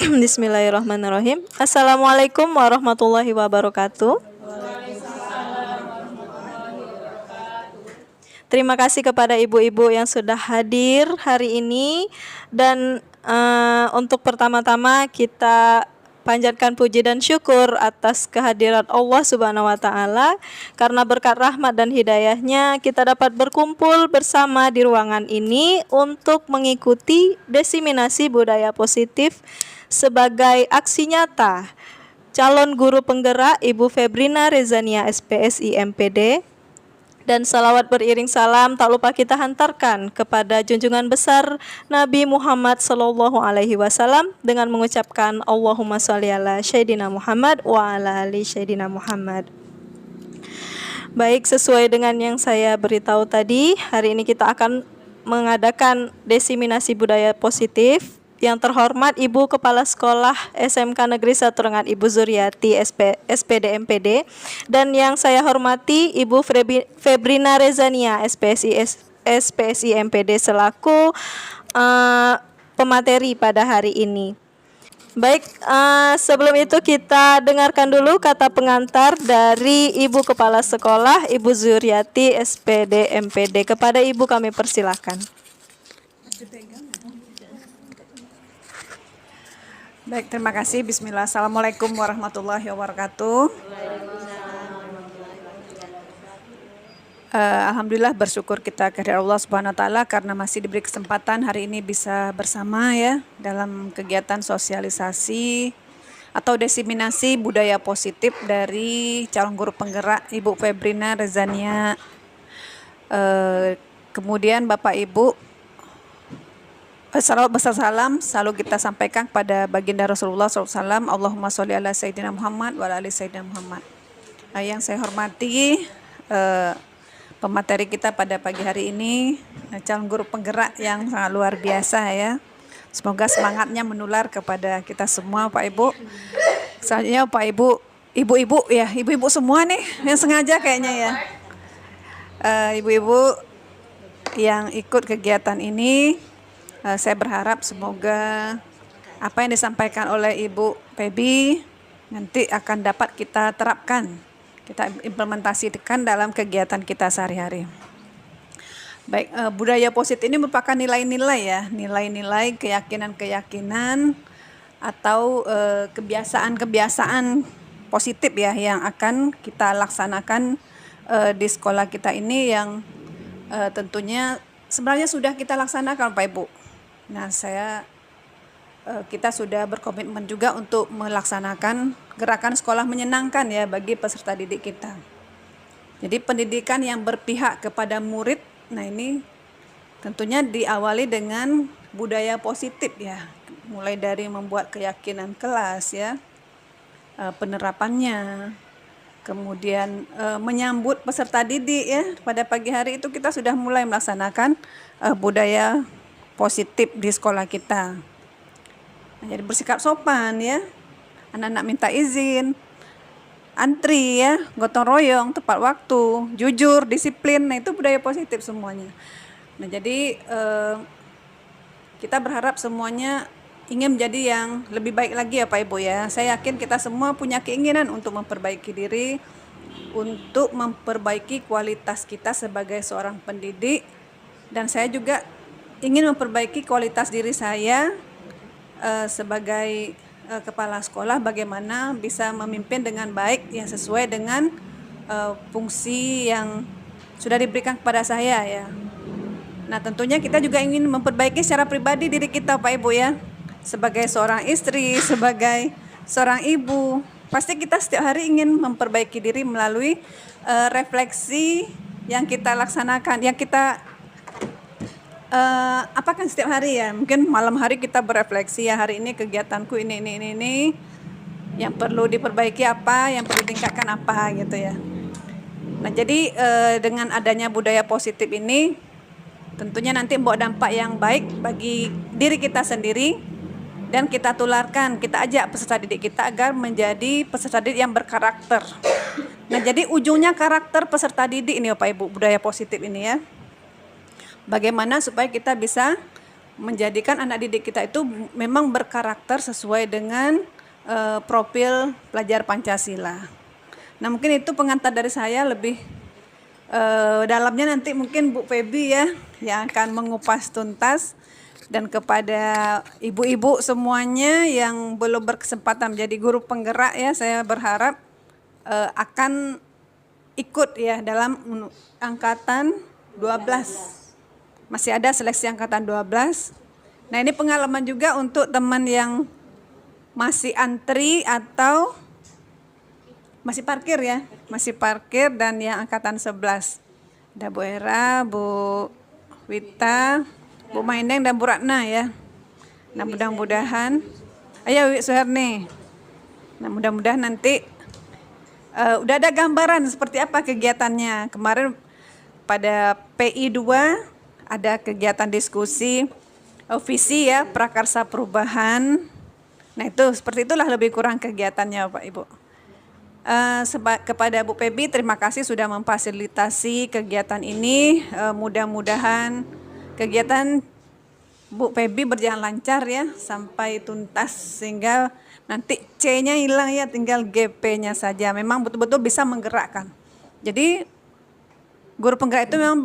Bismillahirrahmanirrahim. Assalamualaikum warahmatullahi wabarakatuh. Terima kasih kepada ibu-ibu yang sudah hadir hari ini dan untuk pertama-tama kita panjatkan puji dan syukur atas kehadiran Allah Subhanahu wa taala karena berkat rahmat dan hidayahnya kita dapat berkumpul bersama di ruangan ini untuk mengikuti diseminasi budaya positif sebagai aksi nyata calon guru penggerak Ibu Febrina Rezania SPSI MPD. Dan salawat beriring salam tak lupa kita hantarkan kepada junjungan besar Nabi Muhammad Sallallahu Alaihi Wasallam dengan mengucapkan Allahumma sholli ala Sayyidina Muhammad wa ala ali Sayyidina Muhammad. Baik, sesuai dengan yang saya beritahu tadi, hari ini kita akan mengadakan diseminasi budaya positif. Yang terhormat Ibu Kepala Sekolah SMK Negeri 1 Rengat Ibu Zuriati SPD MPD dan yang saya hormati Ibu Febrina Rezania SPSI MPD selaku pemateri pada hari ini. Baik, sebelum itu kita dengarkan dulu kata pengantar dari Ibu Kepala Sekolah Ibu Zuriati SPD MPD. Kepada Ibu kami persilahkan. Baik, terima kasih. Bismillah. Assalamualaikum warahmatullahi wabarakatuh. Alhamdulillah bersyukur kita kehadirat Allah Subhanahu wa taala karena masih diberi kesempatan hari ini bisa bersama ya dalam kegiatan sosialisasi atau diseminasi budaya positif dari calon guru penggerak Ibu Febrina Rezania. Kemudian Bapak Ibu, salawat besar salam selalu kita sampaikan pada baginda Rasulullah SAW. Allahumma sholli ala Sayyidina Muhammad wa ala ali Sayyidina Muhammad. Yang saya hormati pemateri kita pada pagi hari ini, calon guru penggerak yang sangat luar biasa ya. Semoga semangatnya menular kepada kita semua Pak Ibu. Selanjutnya Pak Ibu, ibu-ibu ya, ibu-ibu semua nih yang sengaja kayaknya ya. Ibu-ibu yang ikut kegiatan ini, saya berharap semoga apa yang disampaikan oleh Ibu Febi nanti akan dapat kita terapkan, kita implementasikan dalam kegiatan kita sehari-hari. Baik, budaya positif ini merupakan nilai-nilai ya, nilai-nilai keyakinan-keyakinan atau kebiasaan-kebiasaan positif ya yang akan kita laksanakan di sekolah kita ini yang tentunya sebenarnya sudah kita laksanakan Pak Ibu. Nah, kita sudah berkomitmen juga untuk melaksanakan gerakan sekolah menyenangkan ya bagi peserta didik kita. Jadi pendidikan yang berpihak kepada murid, nah ini tentunya diawali dengan budaya positif ya, mulai dari membuat keyakinan kelas ya, penerapannya, kemudian menyambut peserta didik ya. Pada pagi hari itu kita sudah mulai melaksanakan budaya positif di sekolah kita. Nah, jadi bersikap sopan ya, anak-anak minta izin, antri ya, gotong royong, tepat waktu, jujur, disiplin. Nah itu budaya positif semuanya. Nah jadi kita berharap semuanya ingin menjadi yang lebih baik lagi ya Pak Ibu ya. Saya yakin kita semua punya keinginan untuk memperbaiki diri, untuk memperbaiki kualitas kita sebagai seorang pendidik, dan saya juga ingin memperbaiki kualitas diri saya sebagai kepala sekolah, bagaimana bisa memimpin dengan baik yang sesuai dengan fungsi yang sudah diberikan kepada saya ya. Nah tentunya kita juga ingin memperbaiki secara pribadi diri kita Pak Ibu ya. Sebagai seorang istri, sebagai seorang ibu, pasti kita setiap hari ingin memperbaiki diri melalui refleksi yang kita laksanakan, yang kita apakan setiap hari ya. Mungkin malam hari kita berefleksi ya, hari ini kegiatanku ini yang perlu diperbaiki apa, yang perlu ditingkatkan apa gitu ya. Nah jadi dengan adanya budaya positif ini tentunya nanti membawa dampak yang baik bagi diri kita sendiri, dan kita tularkan, kita ajak peserta didik kita agar menjadi peserta didik yang berkarakter. Nah jadi ujungnya karakter peserta didik ini Bapak Ibu, budaya positif ini ya. Bagaimana supaya kita bisa menjadikan anak didik kita itu memang berkarakter sesuai dengan profil pelajar Pancasila. Nah, mungkin itu pengantar dari saya, lebih dalamnya nanti mungkin Bu Febi ya yang akan mengupas tuntas. Dan kepada ibu-ibu semuanya yang belum berkesempatan menjadi guru penggerak ya, saya berharap akan ikut ya dalam angkatan 12. Masih ada seleksi angkatan 12. Nah, ini pengalaman juga untuk teman yang masih antri atau masih parkir ya, masih parkir dan yang angkatan 11. Ada Bu Era, Bu Wita, Bu Maindeng dan Bu Ratna ya. Nah, mudah-mudahan, ayo Wi Suherni. Nah, mudah-mudahan nanti udah ada gambaran seperti apa kegiatannya. Kemarin pada PI 2 ada kegiatan diskusi visi ya, prakarsa perubahan. Nah, itu seperti itulah lebih kurang kegiatannya Bapak Ibu. Kepada Bu Febi terima kasih sudah memfasilitasi kegiatan ini. Mudah-mudahan kegiatan Bu Febi berjalan lancar ya sampai tuntas sehingga nanti C-nya hilang ya, tinggal GP-nya saja. Memang betul-betul bisa menggerakkan. Jadi guru penggerak itu memang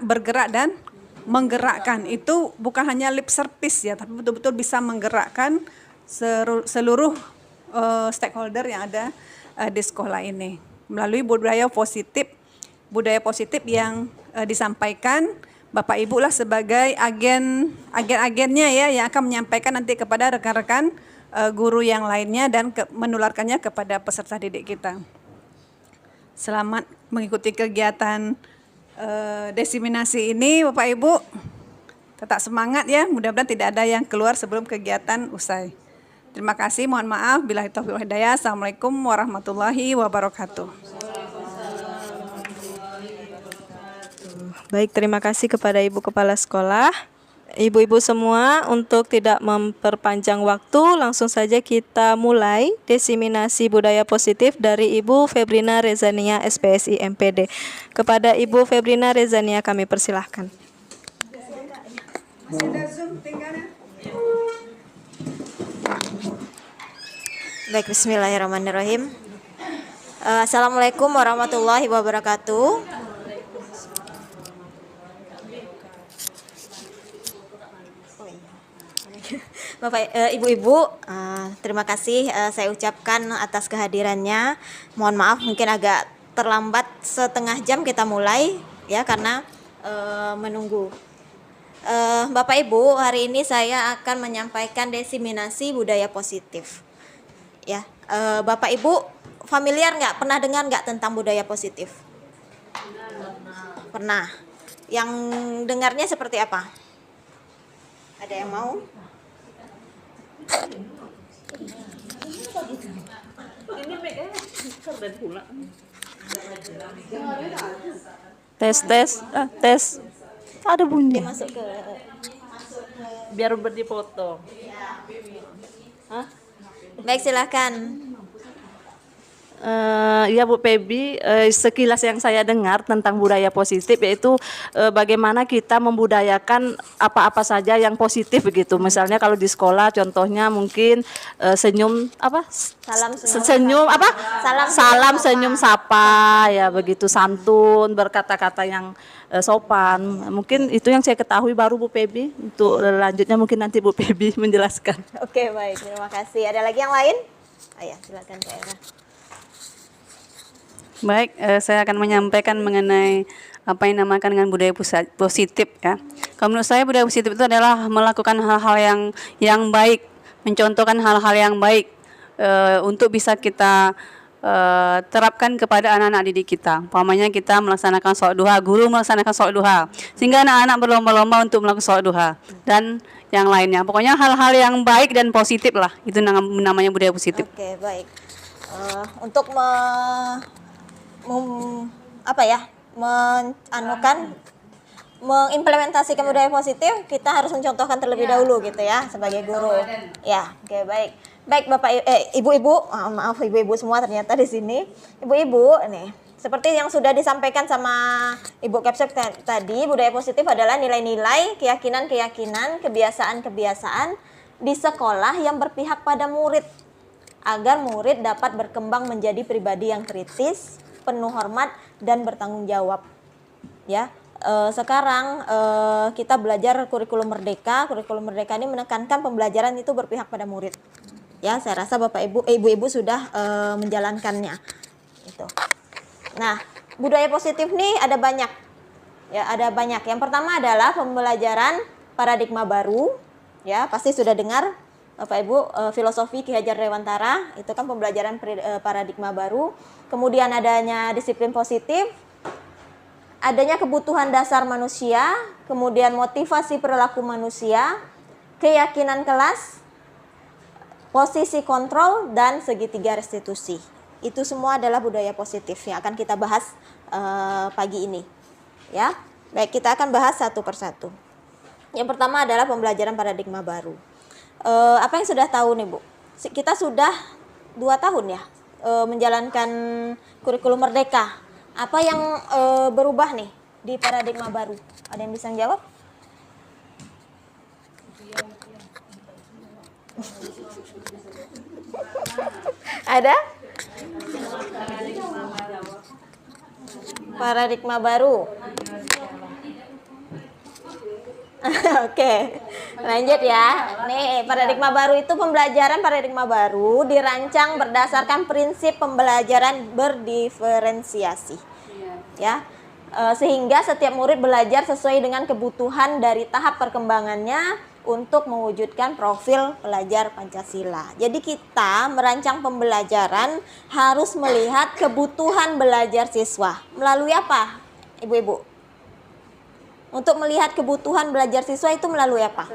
bergerak dan menggerakkan. Itu bukan hanya lip service ya, tapi betul-betul bisa menggerakkan seluruh stakeholder yang ada di sekolah ini melalui budaya positif yang disampaikan. Bapak Ibu lah sebagai agen-agennya ya yang akan menyampaikan nanti kepada rekan-rekan guru yang lainnya dan menularkannya kepada peserta didik kita. Selamat mengikuti kegiatan diseminasi ini Bapak Ibu. Tetap semangat ya, mudah-mudahan tidak ada yang keluar sebelum kegiatan usai. Terima kasih, mohon maaf. Billahi taufiq wal hidayah. Assalamualaikum warahmatullahi wabarakatuh. Baik, terima kasih kepada Ibu Kepala Sekolah. Ibu-ibu semua, untuk tidak memperpanjang waktu, langsung saja kita mulai diseminasi budaya positif dari Ibu Febrina Rezania SPSI MPD. Kepada Ibu Febrina Rezania kami persilahkan. Baik, bismillahirrahmanirrahim. Assalamualaikum warahmatullahi wabarakatuh. Bapak, Ibu-ibu, terima kasih saya ucapkan atas kehadirannya. Mohon maaf mungkin agak terlambat setengah jam kita mulai ya karena menunggu. Bapak Ibu, hari ini saya akan menyampaikan diseminasi budaya positif. Ya, Bapak Ibu familiar nggak, pernah dengar nggak tentang budaya positif? Pernah. Yang dengarnya seperti apa? Ada yang mau? Tes. Ada bunyi. Dia masuk ke Biar berdipotong. Baik, silakan. Ya Bu Febi, sekilas yang saya dengar tentang budaya positif yaitu bagaimana kita membudayakan apa-apa saja yang positif begitu. Misalnya kalau di sekolah contohnya mungkin senyum apa? Senyum apa? Salam senyum sapa ya begitu, santun, berkata-kata yang sopan. Mungkin itu yang saya ketahui baru Bu Febi. Untuk lanjutnya mungkin nanti Bu Febi menjelaskan. Oke, baik, terima kasih. Ada lagi yang lain? Ayo, silakan Kak Era. Baik, saya akan menyampaikan mengenai apa yang dinamakan dengan budaya positif ya. Kalau menurut saya budaya positif itu adalah melakukan hal-hal yang baik, mencontohkan hal-hal yang baik untuk bisa kita terapkan kepada anak-anak didik kita. Umpamanya kita melaksanakan sholat duha, guru melaksanakan sholat duha, sehingga anak-anak berlomba-lomba untuk melakukan sholat duha dan yang lainnya. Pokoknya hal-hal yang baik dan positif lah, itu namanya budaya positif. Oke, baik. Untuk mengimplementasikan budaya positif, kita harus mencontohkan terlebih dahulu gitu ya sebagai guru. Ya, oke, baik. Baik Bapak ibu-ibu, maaf ibu-ibu semua ternyata di sini. Ibu-ibu nih, Seperti yang sudah disampaikan sama Ibu Kepsek tadi, budaya positif adalah nilai-nilai, keyakinan-keyakinan, kebiasaan-kebiasaan di sekolah yang berpihak pada murid agar murid dapat berkembang menjadi pribadi yang kritis, penuh hormat dan bertanggung jawab. Ya, sekarang kita belajar kurikulum merdeka. Kurikulum merdeka ini menekankan pembelajaran itu berpihak pada murid. Ya, saya rasa Bapak Ibu, Ibu-ibu sudah menjalankannya. Itu. Nah, budaya positif nih ada banyak. Ya, ada banyak. Yang pertama adalah pembelajaran paradigma baru. Ya, pasti sudah dengar Bapak Ibu filosofi Ki Hajar Dewantara, itu kan pembelajaran paradigma baru. Kemudian adanya disiplin positif, adanya kebutuhan dasar manusia, kemudian motivasi perilaku manusia, keyakinan kelas, posisi kontrol, dan segitiga restitusi. Itu semua adalah budaya positif yang akan kita bahas pagi ini. Ya, baik, kita akan bahas satu persatu. Yang pertama adalah pembelajaran paradigma baru. Apa yang sudah tahu nih Bu? Kita sudah 2 tahun ya menjalankan kurikulum merdeka. Apa yang berubah nih di paradigma baru? Ada yang bisa jawab? Ada? Paradigma baru. Oke, lanjut ya. Nih, paradigma baru itu pembelajaran paradigma baru dirancang berdasarkan prinsip pembelajaran berdiferensiasi. Ya, sehingga setiap murid belajar sesuai dengan kebutuhan dari tahap perkembangannya untuk mewujudkan profil pelajar Pancasila. Jadi kita merancang pembelajaran harus melihat kebutuhan belajar siswa. Melalui apa, Ibu-ibu? Untuk melihat kebutuhan belajar siswa itu melalui apa?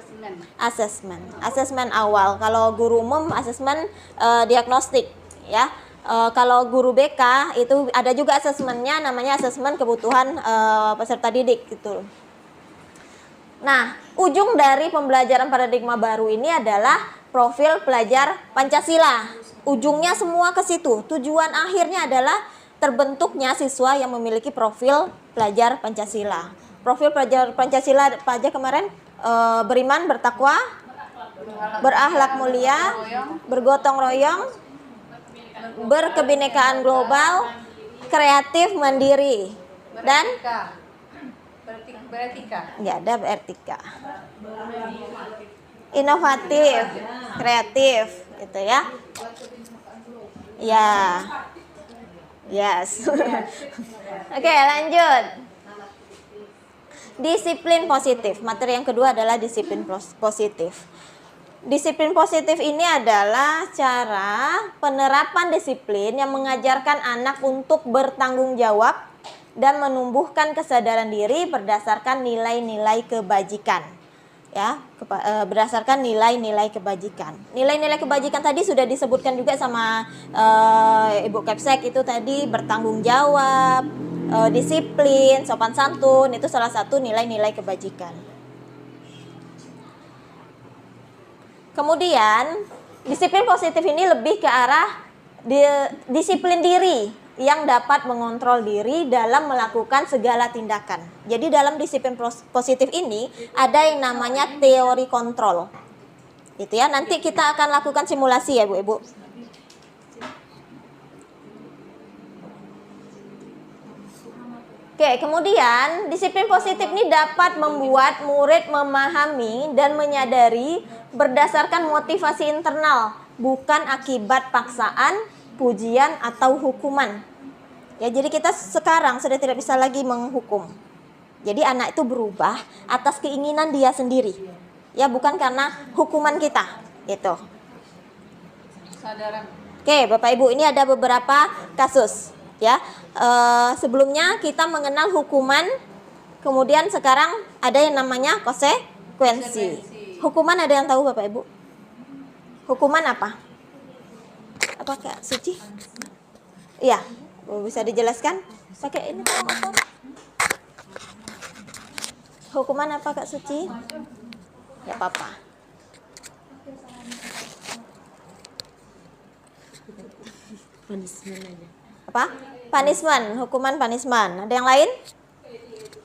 Asesmen. Asesmen awal. Kalau guru umum asesmen diagnostik, ya. Kalau guru BK itu ada juga asesmennya, namanya asesmen kebutuhan peserta didik gitu. Nah, ujung dari pembelajaran paradigma baru ini adalah profil pelajar Pancasila. Ujungnya semua ke situ. Tujuan akhirnya adalah terbentuknya siswa yang memiliki profil pelajar Pancasila. Profil pelajar Pancasila apa aja kemarin? Beriman, bertakwa, berakhlak mulia, bergotong royong, berkebinekaan global, kreatif, mandiri, dan beretika. Nggak ada beretika. Inovatif, kreatif, gitu ya. Ya. Yes. Oke, lanjut. Disiplin positif. Materi yang kedua adalah disiplin positif. Disiplin positif ini adalah cara penerapan disiplin yang mengajarkan anak untuk bertanggung jawab dan menumbuhkan kesadaran diri berdasarkan nilai-nilai kebajikan. Ya, berdasarkan nilai-nilai kebajikan. Nilai-nilai kebajikan tadi sudah disebutkan juga sama Ibu Kepsek, itu tadi bertanggung jawab, disiplin, sopan santun, itu salah satu nilai-nilai kebajikan. Kemudian, disiplin positif ini lebih ke arah disiplin diri yang dapat mengontrol diri dalam melakukan segala tindakan. Jadi dalam disiplin positif ini ada yang namanya teori kontrol. Gitu ya. Nanti kita akan lakukan simulasi ya, Bu, Ibu. Oke, kemudian disiplin positif ini dapat membuat murid memahami dan menyadari berdasarkan motivasi internal, bukan akibat paksaan, pujian, atau hukuman. Ya, jadi kita sekarang sudah tidak bisa lagi menghukum. Jadi anak itu berubah atas keinginan dia sendiri. Ya, bukan karena hukuman kita, gitu. Oke, Bapak Ibu, ini ada beberapa kasus. Ya, sebelumnya kita mengenal hukuman, kemudian sekarang ada yang namanya konsekuensi. Hukuman ada yang tahu Bapak Ibu? Hukuman apa? Apa Kak Suci? Iya, bisa dijelaskan? Pakai ini Kak motor. Hukuman apa Kak Suci? Ya apa-apa. Punishment aja. apa? Punishment, hukuman punishment. Ada yang lain?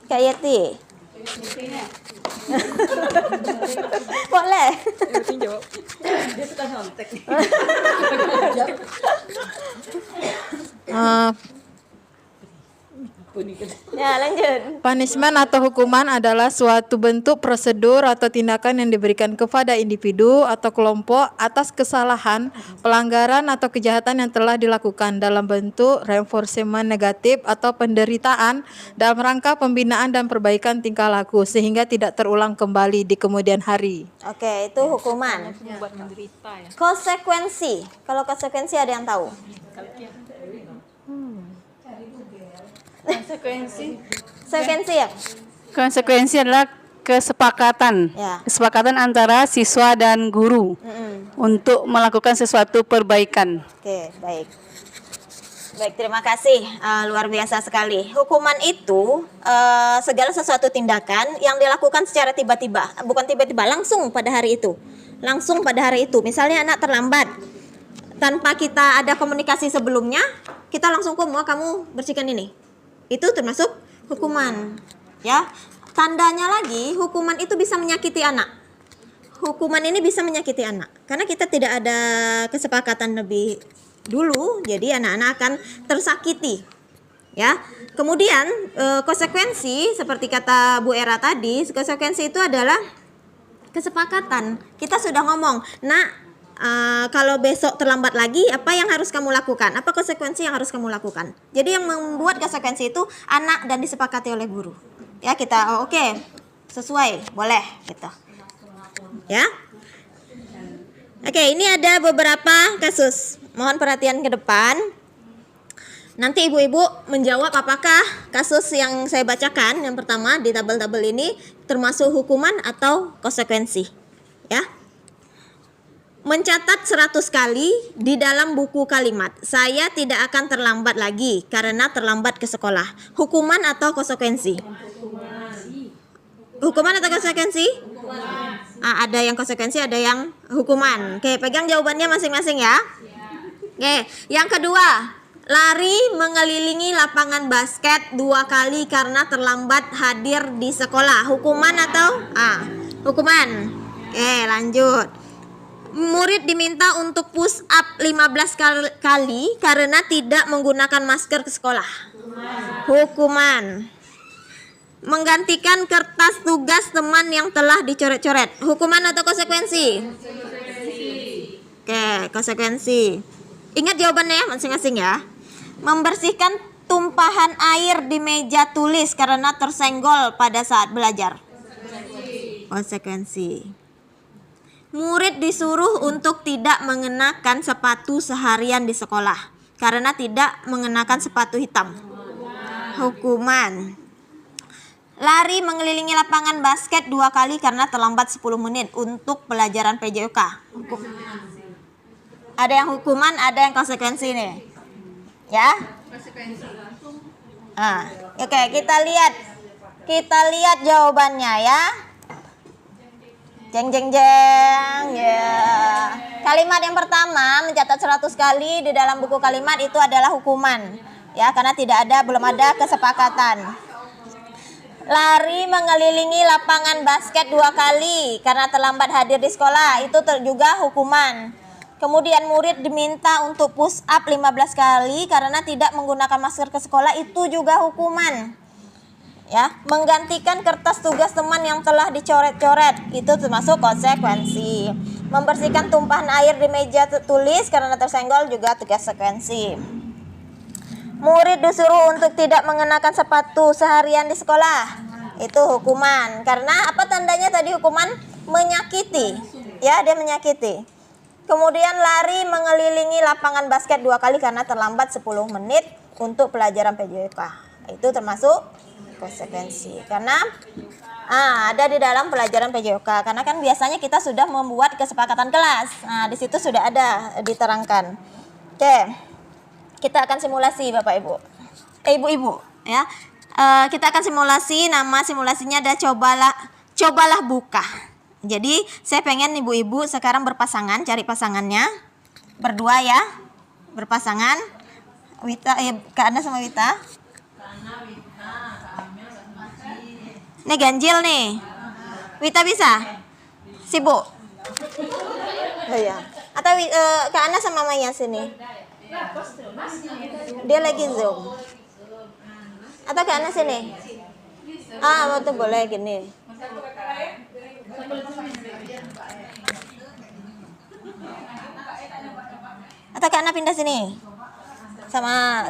Kak Yeti. Boleh. Ya, lanjut. Punishment atau hukuman adalah suatu bentuk prosedur atau tindakan yang diberikan kepada individu atau kelompok atas kesalahan, pelanggaran atau kejahatan yang telah dilakukan dalam bentuk reinforcement negatif atau penderitaan dalam rangka pembinaan dan perbaikan tingkah laku sehingga tidak terulang kembali di kemudian hari. Oke, itu hukuman. Konsekuensi. Kalau konsekuensi ada yang tahu? Konsekuensi ya? Konsekuensi adalah kesepakatan. Ya. Kesepakatan antara siswa dan guru untuk melakukan sesuatu perbaikan. Oke, baik. Baik, terima kasih. Luar biasa sekali. Hukuman itu segala sesuatu tindakan yang dilakukan secara tiba-tiba. Bukan tiba-tiba, langsung pada hari itu. Langsung pada hari itu. Misalnya anak terlambat. Tanpa kita ada komunikasi sebelumnya, kita langsung kamu bersihkan ini. Itu termasuk hukuman. Ya. Tandanya lagi, hukuman itu bisa menyakiti anak. Hukuman ini bisa menyakiti anak. Karena kita tidak ada kesepakatan lebih dulu, jadi anak-anak akan tersakiti. Ya. Kemudian konsekuensi seperti kata Bu Era tadi, konsekuensi itu adalah kesepakatan. Kita sudah ngomong, "Nak, kalau besok terlambat lagi, apa yang harus kamu lakukan? Apa konsekuensi yang harus kamu lakukan?" Jadi yang membuat konsekuensi itu anak dan disepakati oleh guru. Ya, kita oke, sesuai, boleh gitu. Ya. Oke, ini ada beberapa kasus. Mohon perhatian ke depan. Nanti ibu-ibu menjawab apakah kasus yang saya bacakan yang pertama di tabel-tabel ini termasuk hukuman atau konsekuensi. Ya. Mencatat 100 kali di dalam buku kalimat. Saya tidak akan terlambat lagi karena terlambat ke sekolah. Hukuman atau konsekuensi? Hukuman atau konsekuensi? Ada yang konsekuensi, ada yang hukuman. Oke, pegang jawabannya masing-masing ya. Oke, yang kedua, lari mengelilingi lapangan basket 2 kali karena terlambat hadir di sekolah. Hukuman atau? Hukuman. Oke, lanjut. Murid diminta untuk push up 15 kali karena tidak menggunakan masker ke sekolah. Hukuman. Menggantikan kertas tugas teman yang telah dicoret-coret. Hukuman atau konsekuensi? Oke, konsekuensi. Ingat jawabannya ya masing-masing ya. Membersihkan tumpahan air di meja tulis karena tersenggol pada saat belajar. Konsekuensi. Murid disuruh untuk tidak mengenakan sepatu seharian di sekolah karena tidak mengenakan sepatu hitam. Hukuman. Lari mengelilingi lapangan basket 2 kali karena terlambat 10 menit untuk pelajaran PJOK. Ada yang hukuman, ada yang konsekuensi nih. Ya? Oke, kita lihat jawabannya ya. Jeng jeng jeng ya. Kalimat yang pertama mencatat 100 kali di dalam buku kalimat itu adalah hukuman. Ya, karena belum ada kesepakatan. Lari mengelilingi lapangan basket 2 kali karena terlambat hadir di sekolah itu juga hukuman. Kemudian murid diminta untuk push up 15 kali karena tidak menggunakan masker ke sekolah itu juga hukuman. Ya, menggantikan kertas tugas teman yang telah dicoret-coret itu termasuk konsekuensi. Membersihkan tumpahan air di meja tulis karena tersenggol juga konsekuensi. Murid disuruh untuk tidak mengenakan sepatu seharian di sekolah itu hukuman. Karena apa tandanya tadi hukuman? Menyakiti. Ya, dia menyakiti. Kemudian lari mengelilingi lapangan basket 2 kali karena terlambat 10 menit untuk pelajaran PJOK. Itu termasuk konsekuensi. Karena ada di dalam pelajaran PJOK. Karena kan biasanya kita sudah membuat kesepakatan kelas. Di situ sudah ada diterangkan. Oke. Kita akan simulasi Bapak Ibu. Ibu-ibu ya. Kita akan simulasi, nama simulasinya ada cobalah buka. Jadi saya pengen ibu-ibu sekarang berpasangan, cari pasangannya. Berdua ya. Berpasangan. Wita, Kak Ana sama Wita. Ini ganjil nih. Wita bisa? Sibuk? Oh iya. Atau Kak Ana sama Maya sini? Dia lagi Zoom. Atau Kak Ana sini? Betul, boleh gini. Atau Kak Ana pindah sini? Sama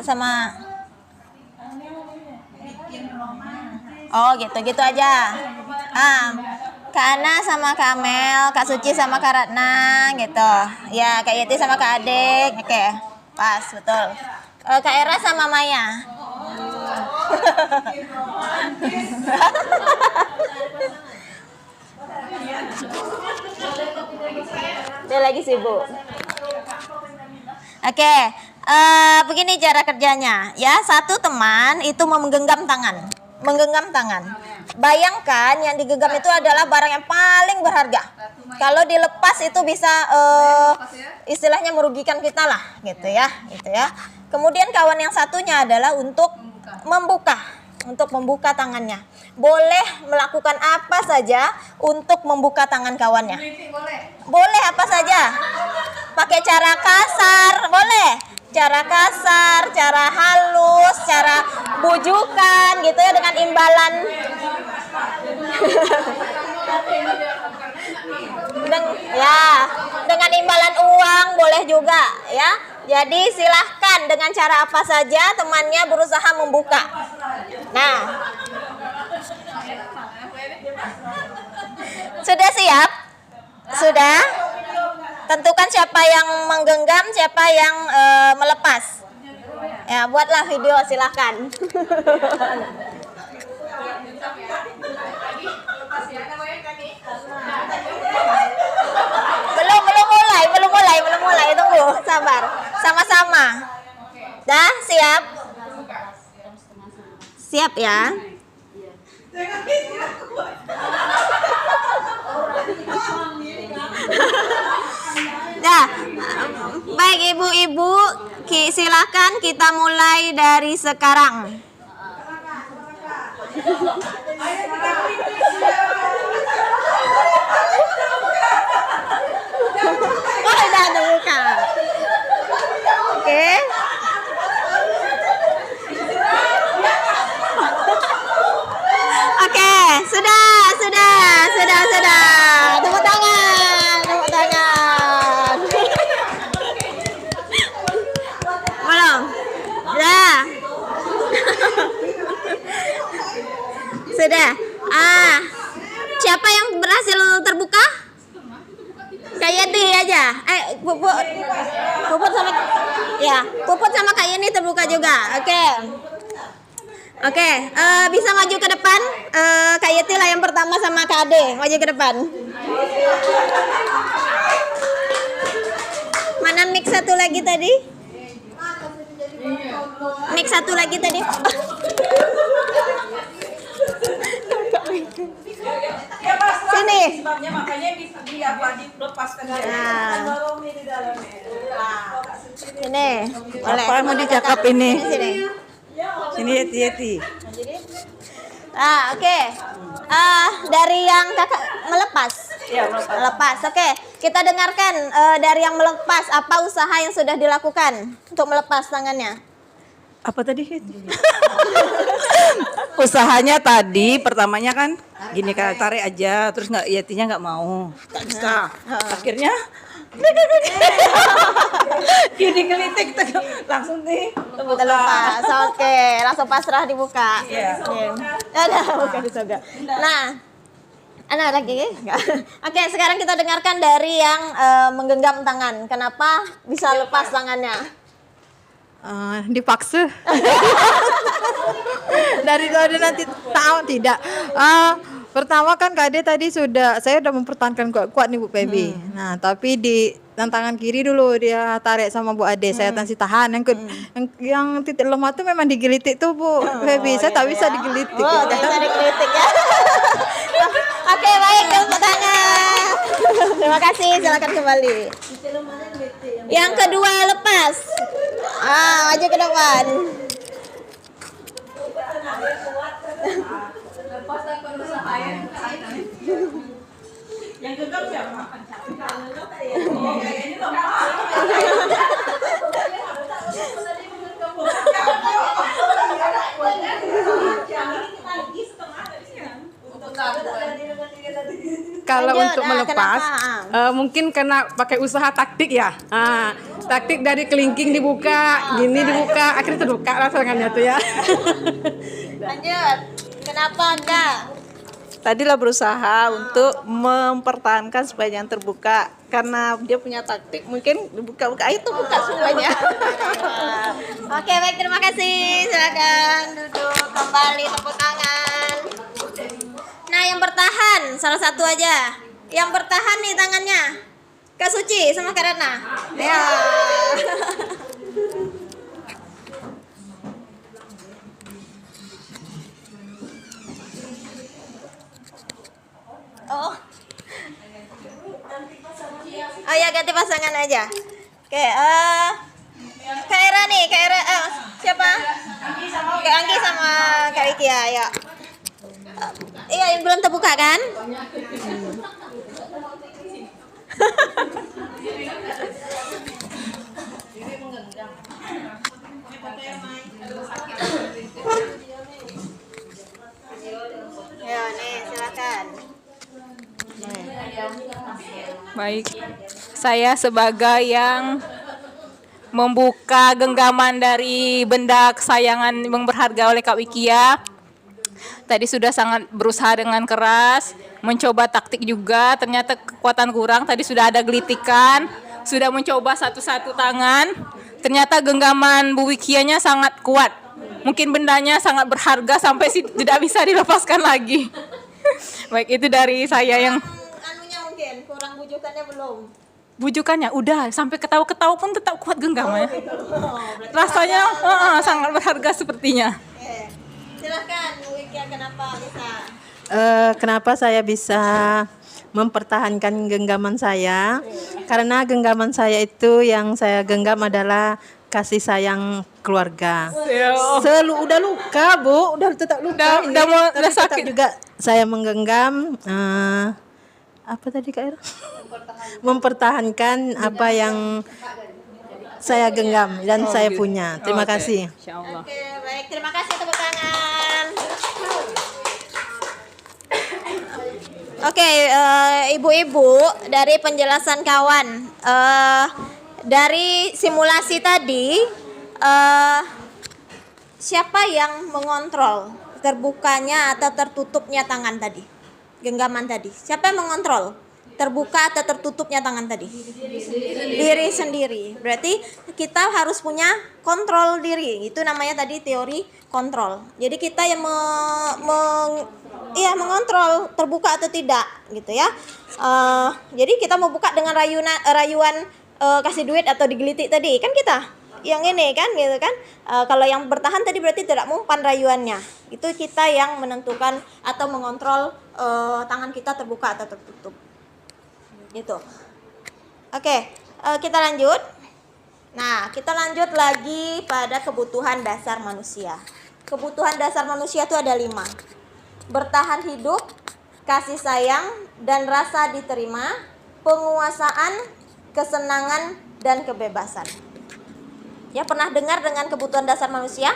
Oh gitu aja. Kak Ana sama Kak Amel, Kak Suci sama Kak Ratna gitu. Ya, Kak Yeti sama Kak Adik. Oke, pas, betul. Kak Era sama Maya. Dia lagi sibuk. Oke, begini cara kerjanya. Ya, satu teman itu menggenggam tangan. Bayangkan yang digenggam itu adalah barang yang paling berharga. Kalau dilepas itu bisa istilahnya merugikan kita lah, gitu ya. Kemudian kawan yang satunya adalah untuk membuka tangannya. Boleh melakukan apa saja untuk membuka tangan kawannya. Boleh apa saja. Pakai cara kasar, boleh. Cara kasar, cara halus, cara bujukan gitu ya, dengan imbalan dengan imbalan uang boleh juga ya. Jadi silahkan dengan cara apa saja temannya berusaha membuka. Nah, sudah siap? Sudah? Tentukan siapa yang menggenggam, siapa yang melepas. Ya, buatlah video, silahkan. Belum mulai. Tunggu, sabar. Sama-sama. Dah, siap? Siap ya? Nah, baik ibu-ibu, silakan kita mulai dari sekarang. Oh, udah ada buka. Oke. Oke, sudah. Tepuk tangan. Belum? Sudah. Sudah. Siapa yang berhasil terbuka? Kak Yeti aja. Puput sama Kak Yeni terbuka juga. Oke, bisa maju ke depan. Kak Yeti lah yang pertama sama Kak Ade. Maju ke depan. Mana mic satu lagi tadi? Mic satu lagi tadi. Sini. Ini. Boleh. Apa mau dicakap ini? Sini. Sini Yeti. Oke. Dari yang kakak melepas. Melepas. Oke. Kita dengarkan dari yang melepas apa usaha yang sudah dilakukan untuk melepas tangannya. Apa tadi? Usahanya tadi pertamanya kan gini, kan tarik aja, terus Yetinya nggak mau, tak bisa. Akhirnya gini gelitik langsung nih Terlepas. Oke, langsung pasrah dibuka. Iya. Ada bukan juga. Nah, ada lagi? Enggak. Oke, sekarang kita dengarkan dari yang menggenggam tangan. Kenapa bisa lepas tangannya? Dipaksa. Daripada nanti tahu tidak. Pertama kan Kak Ade tadi saya udah mempertahankan kuat nih Bu Pebi. Nah, tapi di tangan kiri dulu dia tarik sama Bu Ade, saya masih tahan. Yang titik lemah tuh memang digelitik tuh Bu Pebi. Saya tak bisa digelitik. Oh, tak bisa digelitik ya. Oke, baik, tepuk tangan. Terima kasih, silakan kembali. Yang kedua lepas. Maju ke depan. Kalau Lanjut, untuk melepas, kenapa? mungkin kena pakai usaha taktik ya. Taktik dari kelingking dibuka, gini dibuka, akhirnya terbuka lah tangannya tuh ya. Lanjut. Kenapa Anda? Tadilah berusaha untuk mempertahankan supaya jangan terbuka karena dia punya taktik mungkin dibuka-buka itu buka semuanya. Oke, baik, terima kasih. Silakan duduk kembali, tepuk tangan. Nah, yang bertahan salah satu aja. Yang bertahan nih tangannya. Kak Suci sama Kak Ratna. Ya. Oh. Oh ya, ganti pasangan aja. Oke, Kak Era nih, Kak Era, siapa? Kak Anggi sama Kak Iki ya, ayo. Iya, yang belum terbuka kan? Ya, nih, silakan. Baik, saya sebagai yang membuka genggaman dari benda kesayangan yang berharga oleh Kak Wikia. Tadi sudah sangat berusaha dengan keras, mencoba taktik juga, ternyata kekuatan kurang. Tadi sudah ada gelitikan, sudah mencoba satu-satu tangan, ternyata genggaman Bu Wikianya sangat kuat. Mungkin bendanya sangat berharga sampai tidak bisa dilepaskan lagi. Baik, itu dari saya yang Anunya mungkin kurang bujukannya belum. bujukannya udah sampai ketawa-ketawa pun tetap kuat genggamannya. Rasanya sangat berharga sepertinya. Oke. Silakan Bu Wikia, kenapa bisa? Kenapa saya bisa mempertahankan genggaman saya? Karena genggaman saya itu yang saya genggam adalah kasih sayang keluarga. Udah luka, Bu, udah tetap luka. Udah Tetap sakit. juga saya menggenggam apa tadi Kak Ira? Mempertahankan apa yang saya genggam dan saya punya. Terima kasih. Oke, baik, terima kasih, tepuk tangan. Oke, ibu-ibu, dari penjelasan kawan, dari simulasi tadi, siapa yang mengontrol terbukanya atau tertutupnya tangan tadi? Genggaman tadi. Siapa yang mengontrol terbuka atau tertutupnya tangan tadi? Diri sendiri. Berarti kita harus punya kontrol diri. Itu namanya tadi teori kontrol. Jadi kita yang mengontrol terbuka atau tidak gitu ya. Jadi kita mau buka dengan rayuan kasih duit atau digelitik tadi kan kita yang ini kan gitu kan. Kalau yang bertahan tadi berarti tidak mempan rayuannya. Itu kita yang menentukan atau mengontrol tangan kita terbuka atau tertutup. Gitu. Oke, kita lanjut. Nah, kita lanjut lagi pada kebutuhan dasar manusia. Kebutuhan dasar manusia itu ada 5. Bertahan hidup, kasih sayang dan rasa diterima, penguasaan, kesenangan dan kebebasan. Ya, pernah dengar dengan kebutuhan dasar manusia?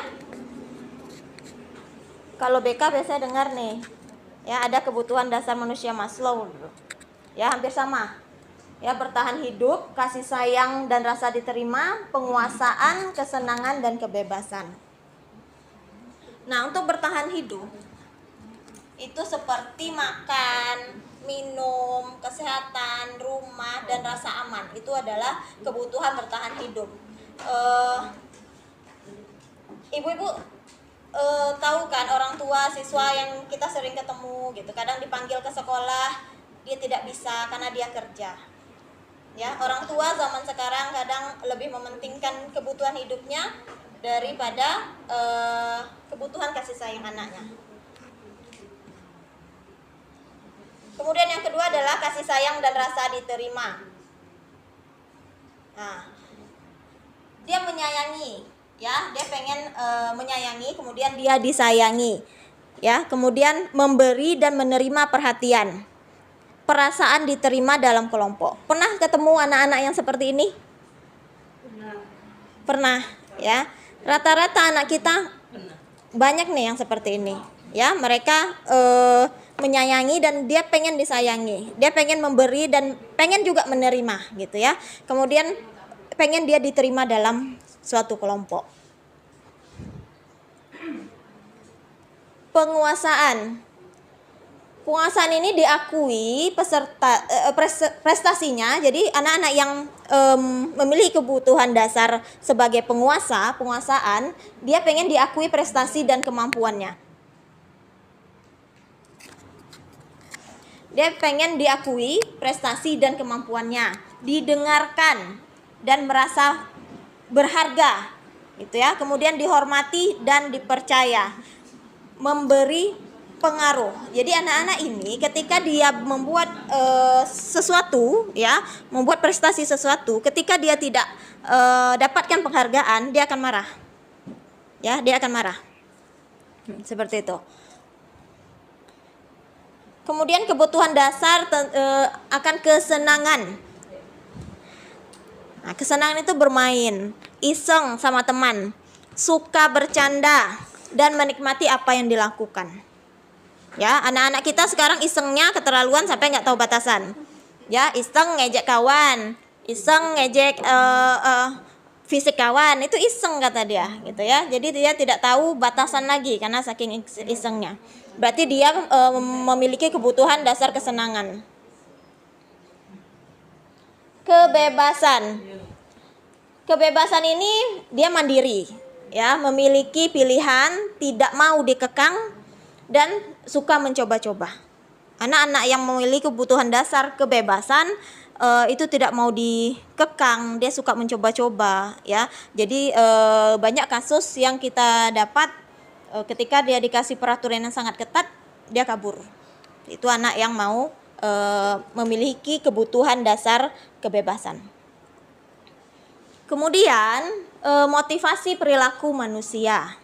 Kalau BK biasanya dengar nih. Ya, ada kebutuhan dasar manusia Maslow. Ya, hampir sama. Ya, bertahan hidup, kasih sayang dan rasa diterima, penguasaan, kesenangan dan kebebasan. Nah, untuk bertahan hidup itu seperti makan, minum, kesehatan, rumah dan rasa aman. Itu adalah kebutuhan bertahan hidup. Ibu-ibu tahu kan orang tua siswa yang kita sering ketemu gitu, kadang dipanggil ke sekolah dia tidak bisa karena dia kerja. Ya, orang tua zaman sekarang kadang lebih mementingkan kebutuhan hidupnya daripada kebutuhan kasih sayang anaknya. Kemudian yang kedua adalah kasih sayang dan rasa diterima. Nah, dia menyayangi, ya, dia pengen menyayangi, kemudian dia disayangi, ya, kemudian memberi dan menerima perhatian, perasaan diterima dalam kelompok. Pernah ketemu anak-anak yang seperti ini? Pernah, ya. Rata-rata anak kita banyak nih yang seperti ini, ya. Mereka menyayangi dan dia pengen disayangi, dia pengen memberi dan pengen juga menerima, gitu ya. Kemudian pengen dia diterima dalam suatu kelompok. Penguasaan ini diakui peserta prestasinya. Jadi anak-anak yang memiliki kebutuhan dasar sebagai penguasaan, dia pengen diakui prestasi dan kemampuannya. Dia pengen diakui prestasi dan kemampuannya, didengarkan dan merasa berharga, gitu ya. Kemudian dihormati dan dipercaya, memberi pengaruh. Jadi anak-anak ini ketika dia membuat sesuatu, ya, membuat prestasi sesuatu, ketika dia tidak dapatkan penghargaan, dia akan marah, ya, dia akan marah, seperti itu. Kemudian kebutuhan dasar akan kesenangan. Nah, kesenangan itu bermain, iseng sama teman, suka bercanda, dan menikmati apa yang dilakukan. Ya, anak-anak kita sekarang isengnya keterlaluan sampai nggak tahu batasan. Ya, iseng ngejek kawan, iseng ngejek fisik kawan, itu iseng kata dia, gitu ya. Jadi dia tidak tahu batasan lagi karena saking isengnya. Berarti dia memiliki kebutuhan dasar kesenangan. Kebebasan ini dia mandiri, ya, memiliki pilihan, tidak mau dikekang dan suka mencoba-coba. Anak-anak yang memiliki kebutuhan dasar kebebasan itu tidak mau dikekang, dia suka mencoba-coba, ya. Jadi banyak kasus yang kita dapat ketika dia dikasih peraturan yang sangat ketat, dia kabur. Itu anak yang mau memiliki kebutuhan dasar kebebasan. Kemudian motivasi perilaku manusia.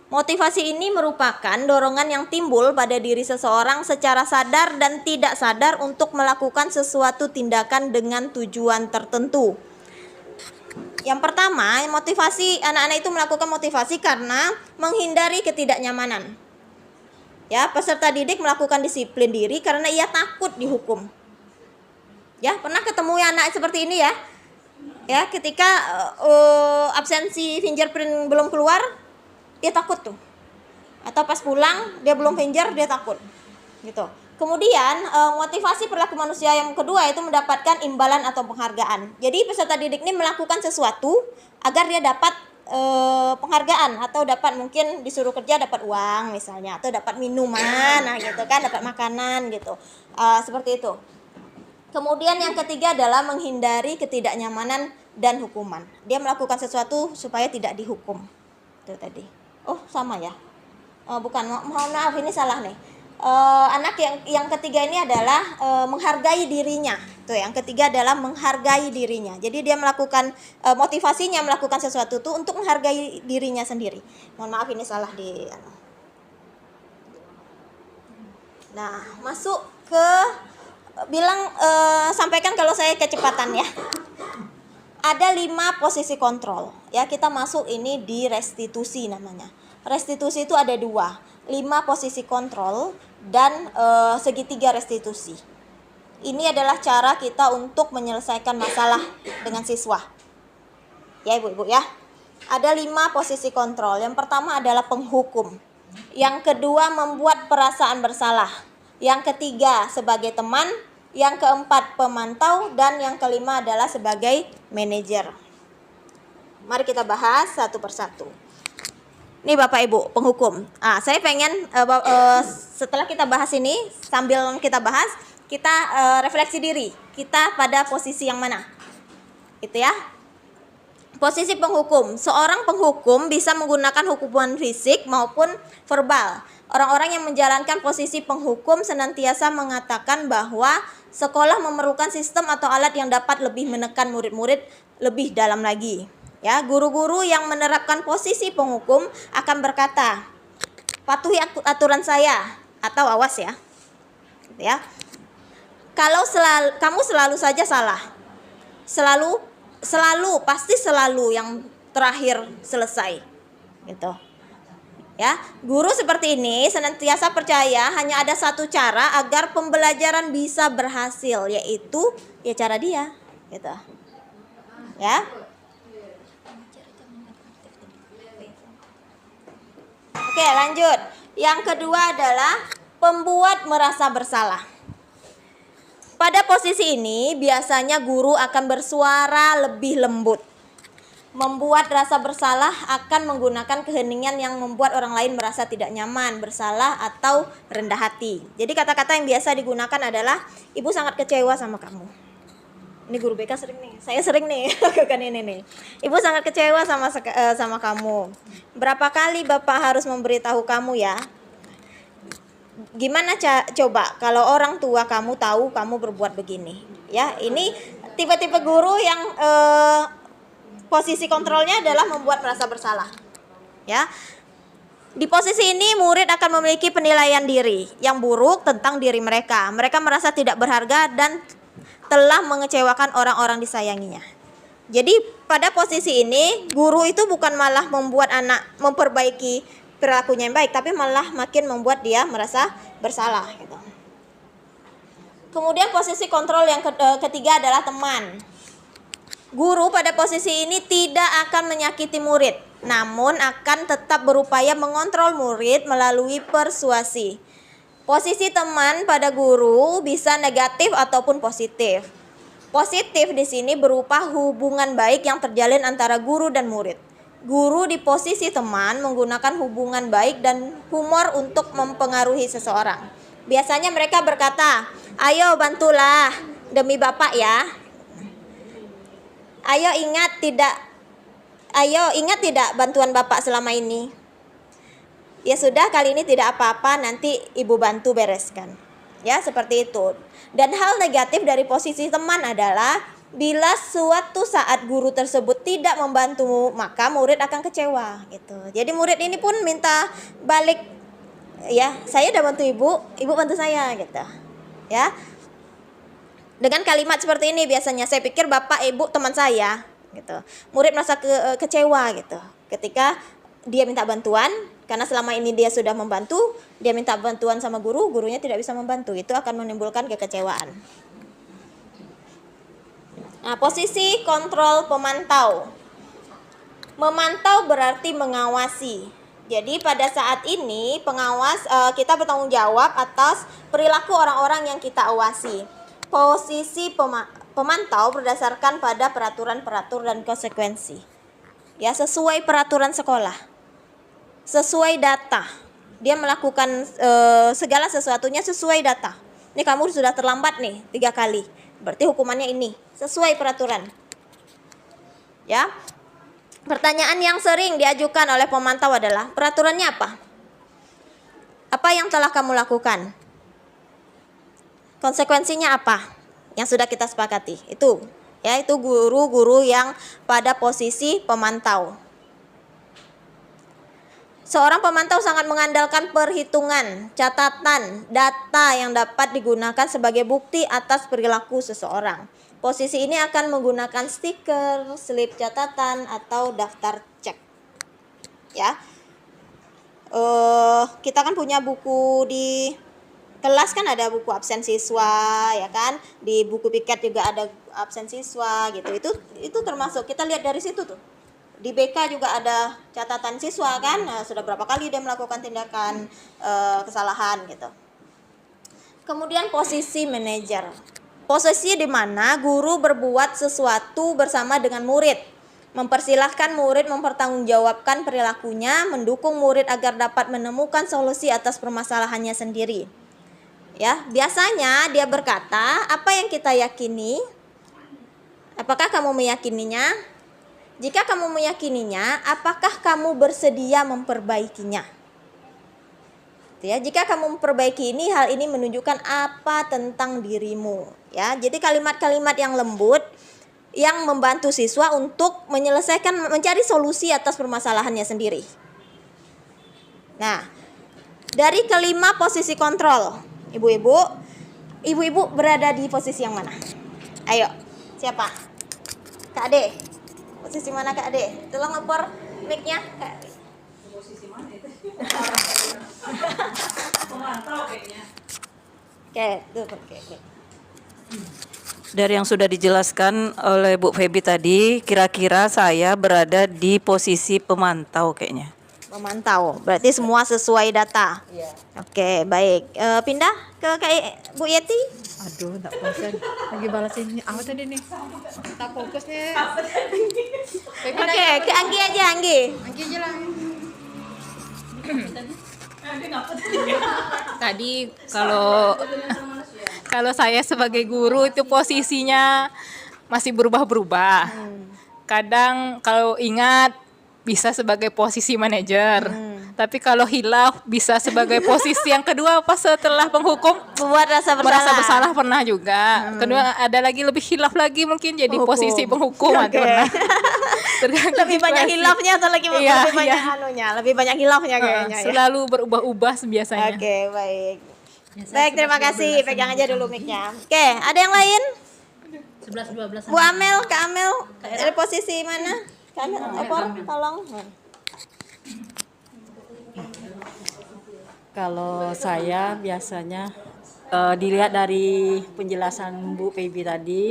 Motivasi ini merupakan dorongan yang timbul pada diri seseorang secara sadar dan tidak sadar untuk melakukan sesuatu tindakan dengan tujuan tertentu. Yang pertama, motivasi anak-anak itu melakukan motivasi karena menghindari ketidaknyamanan. Ya, peserta didik melakukan disiplin diri karena ia takut dihukum. Ya, pernah ketemu ya anak seperti ini ya? Ya, ketika absensi fingerprint belum keluar, dia takut tuh. Atau pas pulang dia belum finger, dia takut. Gitu. Kemudian motivasi perilaku manusia yang kedua itu mendapatkan imbalan atau penghargaan. Jadi peserta didik ini melakukan sesuatu agar dia dapat penghargaan atau dapat mungkin disuruh kerja dapat uang misalnya, atau dapat minuman, nah gitu kan, dapat makanan gitu. Seperti itu. Kemudian yang ketiga adalah menghindari ketidaknyamanan dan hukuman. Dia melakukan sesuatu supaya tidak dihukum. Itu tadi. Oh, sama ya? Bukan, mohon maaf ini salah nih. Anak yang ketiga ini adalah menghargai dirinya. Tuh, yang ketiga adalah menghargai dirinya. Jadi dia melakukan motivasinya melakukan sesuatu itu untuk menghargai dirinya sendiri. Mohon maaf ini salah di. Nah, masuk ke sampaikan kalau saya kecepatan ya. Ada 5 posisi kontrol. Ya, kita masuk ini di restitusi namanya. Restitusi itu ada 2, 5 posisi kontrol dan segitiga restitusi. Ini adalah cara kita untuk menyelesaikan masalah dengan siswa. Ya ibu-ibu ya. Ada 5 posisi kontrol. Yang pertama adalah penghukum. Yang kedua membuat perasaan bersalah. Yang ketiga sebagai teman. Yang keempat pemantau. Dan yang kelima adalah sebagai manajer. Mari kita bahas satu persatu. Ini Bapak Ibu, penghukum. Saya pengen setelah kita bahas ini, sambil kita bahas, kita refleksi diri. Kita pada posisi yang mana? Itu ya. Posisi penghukum. Seorang penghukum bisa menggunakan hukuman fisik maupun verbal. Orang-orang yang menjalankan posisi penghukum senantiasa mengatakan bahwa sekolah memerlukan sistem atau alat yang dapat lebih menekan murid-murid lebih dalam lagi. Ya, guru-guru yang menerapkan posisi penghukum akan berkata, patuhi aturan saya atau awas ya. Gitu ya. Kalau kamu selalu saja salah. Selalu pasti selalu yang terakhir selesai. Gitu. Ya, guru seperti ini senantiasa percaya hanya ada satu cara agar pembelajaran bisa berhasil, yaitu ya cara dia, gitu. Ya. Oke, lanjut. Yang kedua adalah pembuat merasa bersalah. Pada posisi ini biasanya guru akan bersuara lebih lembut. Membuat rasa bersalah akan menggunakan keheningan yang membuat orang lain merasa tidak nyaman, bersalah, atau rendah hati. Jadi kata-kata yang biasa digunakan adalah, ibu sangat kecewa sama kamu. Ini guru BK sering nih, saya sering nih lakukan ini nih. Ibu sangat kecewa sama kamu. Berapa kali bapak harus memberitahu kamu ya? Gimana coba kalau orang tua kamu tahu kamu berbuat begini? Ya, ini tipe-tipe guru yang posisi kontrolnya adalah membuat merasa bersalah. Ya. Di posisi ini murid akan memiliki penilaian diri yang buruk tentang diri mereka. Mereka merasa tidak berharga dan telah mengecewakan orang-orang disayanginya. Jadi pada posisi ini guru itu bukan malah membuat anak memperbaiki perilakunya yang baik, tapi malah makin membuat dia merasa bersalah gitu. Kemudian posisi kontrol yang ketiga adalah teman. Guru pada posisi ini tidak akan menyakiti murid, namun akan tetap berupaya mengontrol murid melalui persuasi. Posisi teman pada guru bisa negatif ataupun positif. Positif di sini berupa hubungan baik yang terjalin antara guru dan murid. Guru di posisi teman menggunakan hubungan baik dan humor untuk mempengaruhi seseorang. Biasanya mereka berkata, ayo bantulah demi bapak ya. Ayo ingat tidak bantuan bapak selama ini. Ya sudah, kali ini tidak apa-apa, nanti ibu bantu bereskan. Ya, seperti itu. Dan hal negatif dari posisi teman adalah bila suatu saat guru tersebut tidak membantu, maka murid akan kecewa gitu. Jadi murid ini pun minta balik, ya, saya udah bantu ibu bantu saya gitu. Ya. Dengan kalimat seperti ini biasanya, saya pikir bapak ibu teman saya gitu. Murid merasa kecewa gitu ketika dia minta bantuan, karena selama ini dia sudah membantu, dia minta bantuan sama guru, gurunya tidak bisa membantu. Itu akan menimbulkan kekecewaan. Nah, posisi kontrol pemantau. Memantau berarti mengawasi. Jadi pada saat ini pengawas kita bertanggung jawab atas perilaku orang-orang yang kita awasi. Posisi pemantau berdasarkan pada peraturan-peraturan dan konsekuensi. Ya, sesuai peraturan sekolah. Sesuai data. Dia melakukan segala sesuatunya sesuai data. Ini kamu sudah terlambat nih 3 kali. Berarti hukumannya ini, sesuai peraturan. Ya. Pertanyaan yang sering diajukan oleh pemantau adalah, peraturannya apa? Apa yang telah kamu lakukan? Konsekuensinya apa? Yang sudah kita sepakati. Itu guru-guru yang pada posisi pemantau. Seorang pemantau sangat mengandalkan perhitungan, catatan, data yang dapat digunakan sebagai bukti atas perilaku seseorang. Posisi ini akan menggunakan stiker, slip catatan, atau daftar cek. Ya, kita kan punya buku di kelas, kan ada buku absen siswa, ya kan? Di buku piket juga ada absen siswa gitu. Itu termasuk, kita lihat dari situ tuh. Di BK juga ada catatan siswa kan, sudah berapa kali dia melakukan tindakan kesalahan gitu. Kemudian posisi manajer. Posisi di mana guru berbuat sesuatu bersama dengan murid. Mempersilahkan murid mempertanggungjawabkan perilakunya, mendukung murid agar dapat menemukan solusi atas permasalahannya sendiri. Ya, biasanya dia berkata, apa yang kita yakini? Apakah kamu meyakininya? Jika kamu meyakininya, apakah kamu bersedia memperbaikinya? Ya, jika kamu memperbaiki ini, hal ini menunjukkan apa tentang dirimu. Ya, jadi kalimat-kalimat yang lembut yang membantu siswa untuk mencari solusi atas permasalahannya sendiri. Nah, dari kelima posisi kontrol, ibu-ibu berada di posisi yang mana? Ayo, siapa? Kak Ade. Posisi mana Kak Ade? Tolong lapor mic-nya, Kak Ade. Posisi mana itu? Pemantau kayaknya. Oke. Dari yang sudah dijelaskan oleh Bu Feby tadi, kira-kira saya berada di posisi pemantau kayaknya. Memantau, berarti semua sesuai data. Iya. Oke, baik. Pindah ke Bu Yeti. Aduh, enggak konsen. Lagi balas ini. Apa tadi nih? Tak fokusnya. Oke, ke Anggi aja, Anggi. Anggi aja lah. Tadi kalau saya sebagai guru itu posisinya masih berubah-berubah. Kadang kalau ingat bisa sebagai posisi manajer. Tapi kalau hilaf bisa sebagai posisi yang kedua pas setelah penghukum Membuat rasa bersalah. merasa bersalah pernah juga. Kedua ada lagi lebih hilaf lagi mungkin jadi posisi penghukum Oke. pernah. Tergantung Lebih banyak situasi. hilafnya atau lebih Iya, banyak iya. anunya, lebih banyak hilafnya kayaknya ya. Selalu berubah-ubah biasanya. Oke, baik. Baik, terima kasih. Pegang aja dulu mic-nya. Oke, ada yang lain? 11 12. Bu Amel, Kak Amel, dari posisi mana? Kak Amel, opor, tolong. Kalau saya biasanya dilihat dari penjelasan Bu Feby tadi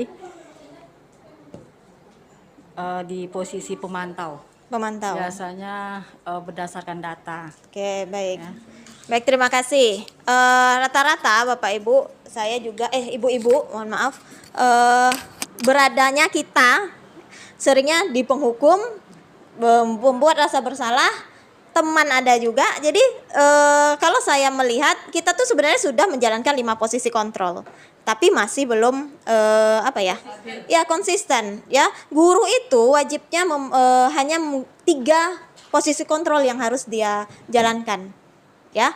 di posisi pemantau. Pemantau. Biasanya berdasarkan data. Oke, baik. Baik, terima kasih. Rata-rata Bapak Ibu, saya juga ibu-ibu, mohon maaf, beradanya kita seringnya di penghukum, membuat rasa bersalah, teman ada juga. Jadi kalau saya melihat kita tuh sebenarnya sudah menjalankan 5 posisi kontrol, tapi masih belum konsisten. Ya, guru itu wajibnya hanya 3 posisi kontrol yang harus dia jalankan. Ya,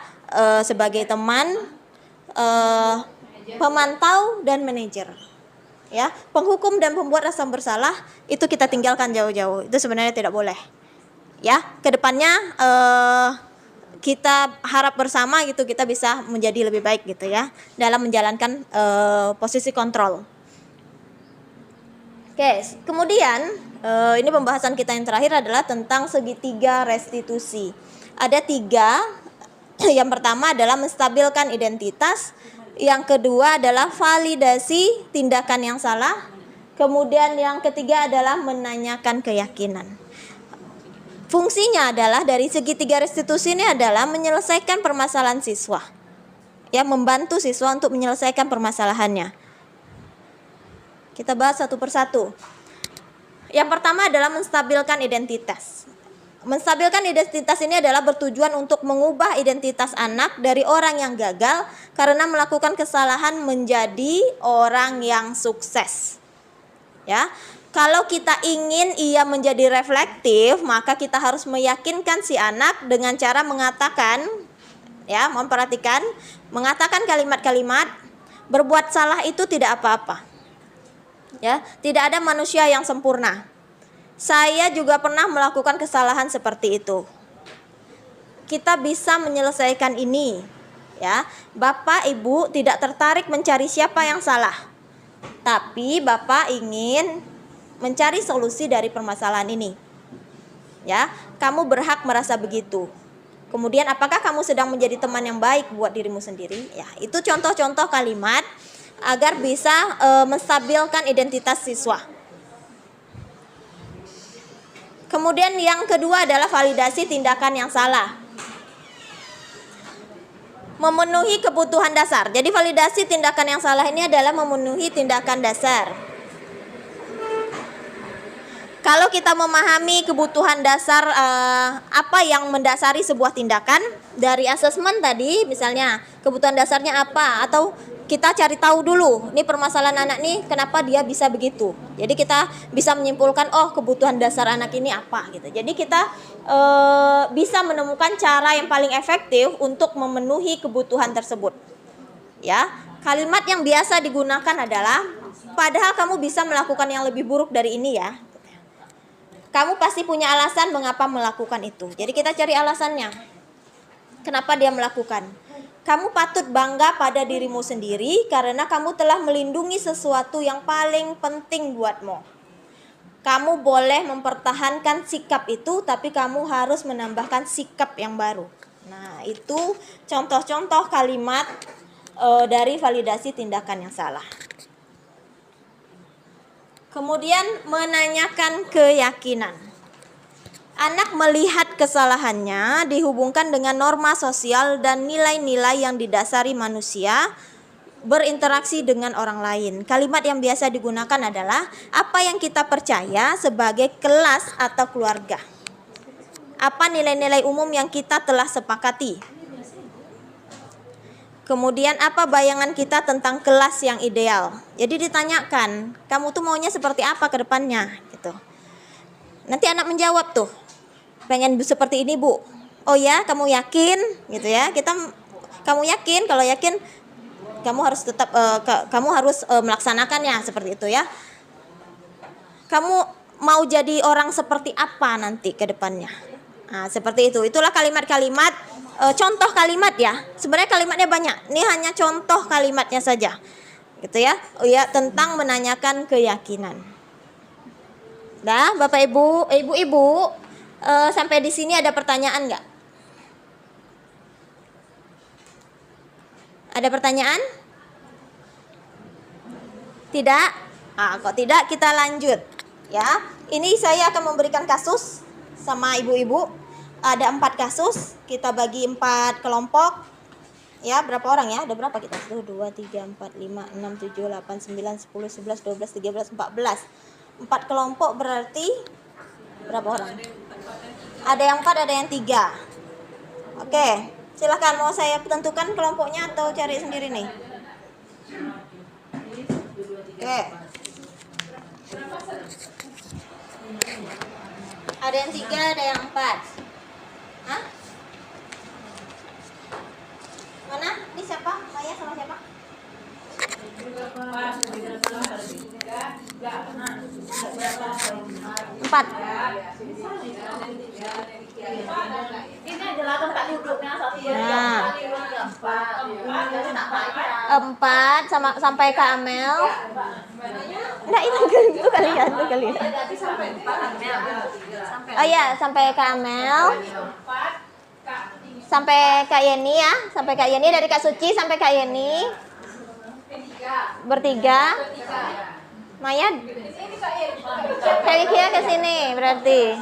sebagai teman, pemantau dan manajer. Ya, penghukum dan pembuat rasa bersalah itu kita tinggalkan jauh-jauh. Itu sebenarnya tidak boleh. Ya, kedepannya kita harap bersama gitu kita bisa menjadi lebih baik gitu ya dalam menjalankan posisi kontrol. Oke, kemudian ini pembahasan kita yang terakhir adalah tentang segitiga restitusi. Ada 3. Yang pertama adalah menstabilkan identitas, yang kedua adalah validasi tindakan yang salah, kemudian yang ketiga adalah menanyakan keyakinan. Fungsinya adalah dari segitiga restitusi ini adalah menyelesaikan permasalahan siswa. Ya, membantu siswa untuk menyelesaikan permasalahannya. Kita bahas satu persatu. Yang pertama adalah menstabilkan identitas. Menstabilkan identitas ini adalah bertujuan untuk mengubah identitas anak dari orang yang gagal karena melakukan kesalahan menjadi orang yang sukses. Ya, kalau kita ingin ia menjadi reflektif, maka kita harus meyakinkan si anak dengan cara mengatakan, ya, memperhatikan, mengatakan kalimat-kalimat, berbuat salah itu tidak apa-apa. Ya, tidak ada manusia yang sempurna. Saya juga pernah melakukan kesalahan seperti itu. Kita bisa menyelesaikan ini, ya. Bapak Ibu tidak tertarik mencari siapa yang salah, tapi Bapak ingin mencari solusi dari permasalahan ini. Ya, kamu berhak merasa begitu. Kemudian apakah kamu sedang menjadi teman yang baik buat dirimu sendiri? Ya, itu contoh-contoh kalimat agar bisa menstabilkan identitas siswa. Kemudian yang kedua adalah validasi tindakan yang salah. Memenuhi kebutuhan dasar. Jadi validasi tindakan yang salah ini adalah memenuhi tindakan dasar. Kalau kita memahami kebutuhan dasar apa yang mendasari sebuah tindakan, dari asesmen tadi misalnya kebutuhan dasarnya apa, atau kita cari tahu dulu nih permasalahan anak nih kenapa dia bisa begitu. Jadi kita bisa menyimpulkan oh kebutuhan dasar anak ini apa gitu. Jadi kita bisa menemukan cara yang paling efektif untuk memenuhi kebutuhan tersebut. Ya, kalimat yang biasa digunakan adalah padahal kamu bisa melakukan yang lebih buruk dari ini ya. Kamu pasti punya alasan mengapa melakukan itu. Jadi kita cari alasannya. Kenapa dia melakukan? Kamu patut bangga pada dirimu sendiri karena kamu telah melindungi sesuatu yang paling penting buatmu. Kamu boleh mempertahankan sikap itu, tapi kamu harus menambahkan sikap yang baru. Nah, itu contoh-contoh kalimat dari validasi tindakan yang salah. Kemudian menanyakan keyakinan. Anak melihat kesalahannya dihubungkan dengan norma sosial dan nilai-nilai yang didasari manusia berinteraksi dengan orang lain. Kalimat yang biasa digunakan adalah apa yang kita percaya sebagai kelas atau keluarga. Apa nilai-nilai umum yang kita telah sepakati. Kemudian apa bayangan kita tentang kelas yang ideal. Jadi ditanyakan, kamu tuh maunya seperti apa ke depannya gitu. Nanti anak menjawab tuh, pengen seperti ini Bu. Oh ya, kamu yakin gitu ya. Kamu yakin, kalau yakin kamu harus tetap melaksanakannya seperti itu ya. Kamu mau jadi orang seperti apa nanti ke depannya? Nah, seperti itu. Itulah kalimat-kalimat, contoh kalimat ya. Sebenarnya kalimatnya banyak. Ini hanya contoh kalimatnya saja. Gitu ya. Oh ya, tentang menanyakan keyakinan. Dah, Bapak Ibu, Ibu-ibu, sampai di sini ada pertanyaan enggak? Ada pertanyaan? Tidak? Kok tidak, kita lanjut ya. Ini saya akan memberikan kasus sama ibu-ibu. Ada 4 kasus, kita bagi 4 kelompok. Ya, berapa orang ya? Ada berapa kita? 1, 2, 3, 4, 5, 6, 7, 8, 9, 10, 11, 12, 13, 14. 4 kelompok berarti berapa orang? Ada yang 4, ada yang 3. Oke, silakan, mau saya tentukan kelompoknya atau cari sendiri nih? Oke. Ada yang 3, ada yang 4. Hah? Mana? Ini siapa? Maya sama siapa? 4. Ini adalah tempat duduknya satu. Nah. 4 sampai ke Amel. Nah, itu kalian, Oh ya, sampai ke Amel. Sampai Kak Yeni ya, sampai Kak Yeni, dari Kak Suci sampai Kak Yeni. Bertiga. Maya. Kak Wikia ke sini berarti.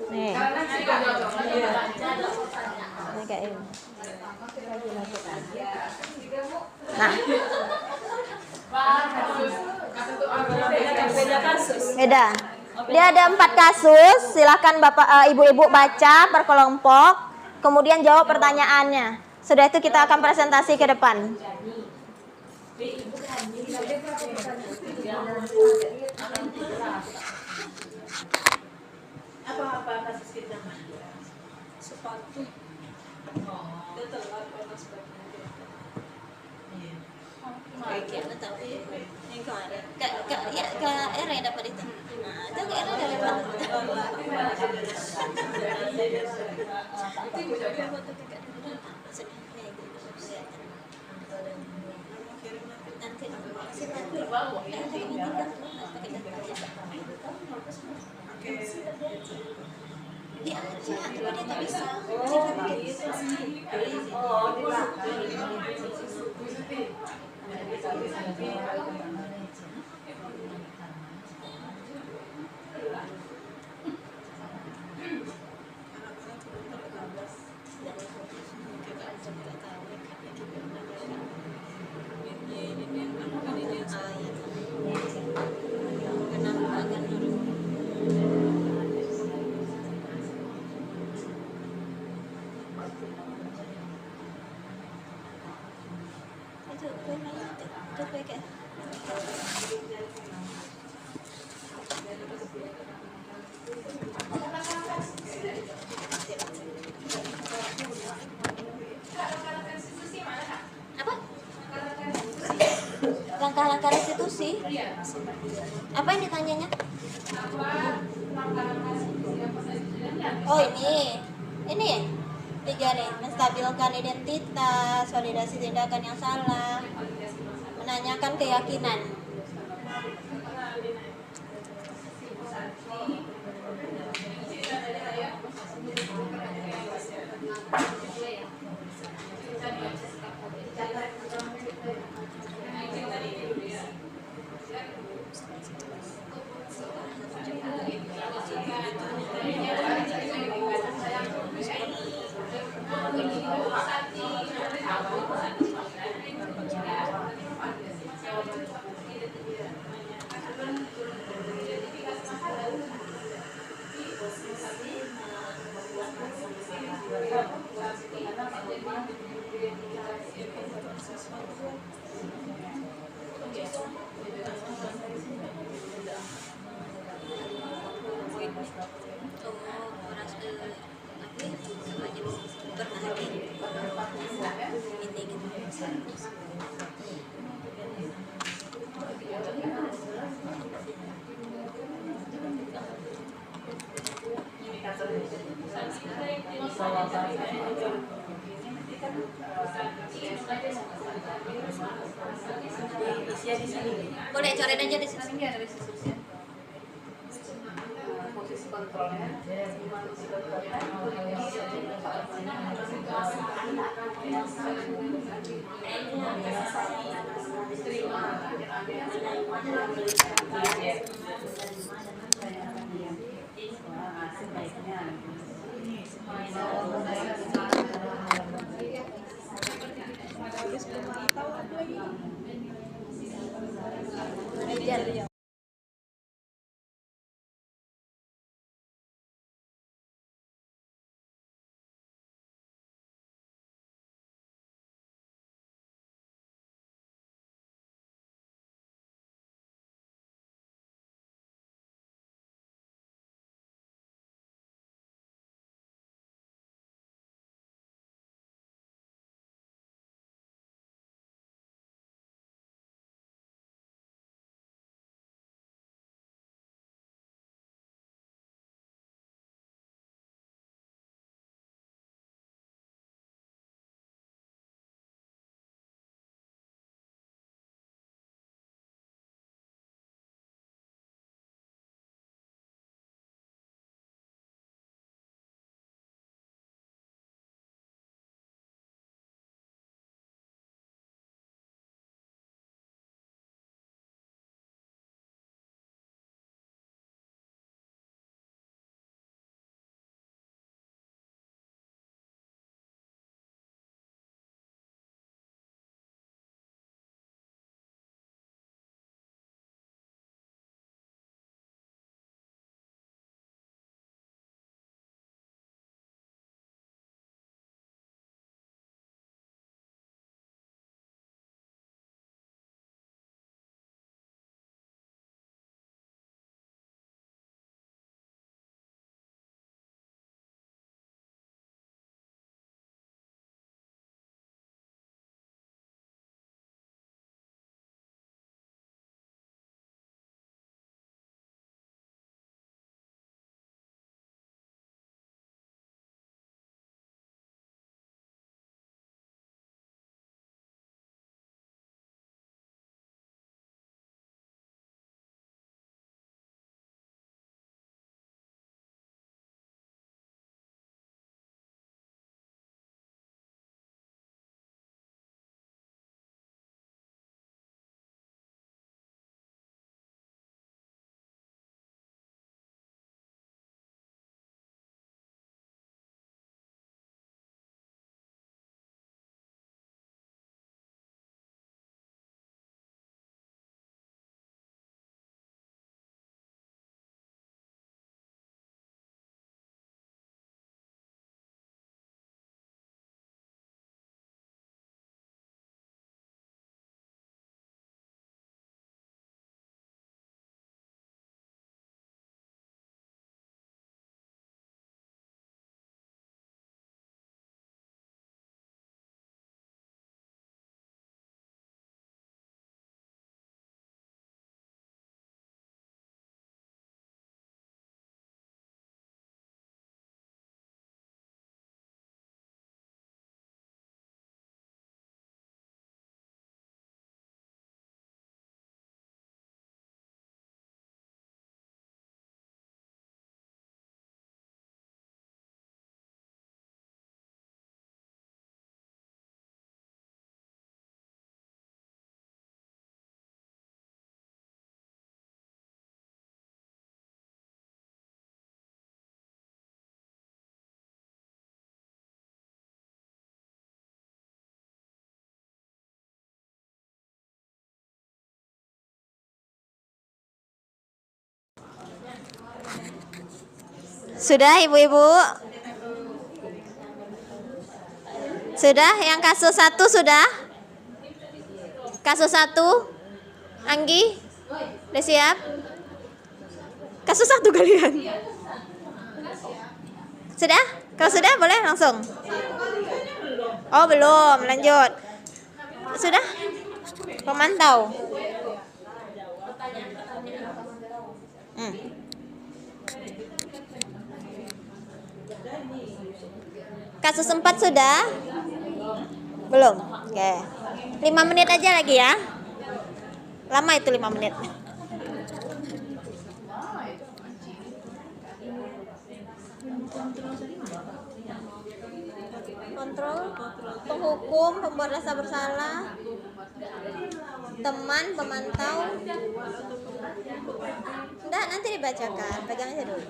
Nih. Ini Kak Yeni. Nah. Beda. Dia ada 4 kasus. Silakan Bapak Ibu-ibu baca per kelompok, kemudian jawab pertanyaannya. Sudah itu kita akan presentasi ke depan. Apa kasus kita? Sepatu. Dia telat panas sebagainya. Kayaknya tapi enggak ada. Kak Era yang dapat itu. Nah, itu Kak Era dapat. Dia aja, tapi dia tak bisa. Apa? Langkah-langkah restitusi. Apa yang ditanyanya? Oh ini ya? 3 nih, menstabilkan identitas, validasi tindakan yang salah, menanyakan keyakinan. Boleh coret aja di sini. Posisi kontrolnya. Sudah ibu-ibu? Sudah? Yang kasus 1 sudah? Kasus 1? Anggi? Udah siap? Kasus 1 kalian? Sudah? Kalau sudah boleh langsung? Oh belum, lanjut. Sudah? Pemantau. Kasus 4 sudah? Belum? Oke. 5 menit aja lagi ya. Lama itu 5 menit. Kontrol, penghukum, pembuat rasa bersalah, teman, pemantau. Enggak, nanti dibacakan. Pegang aja dulu.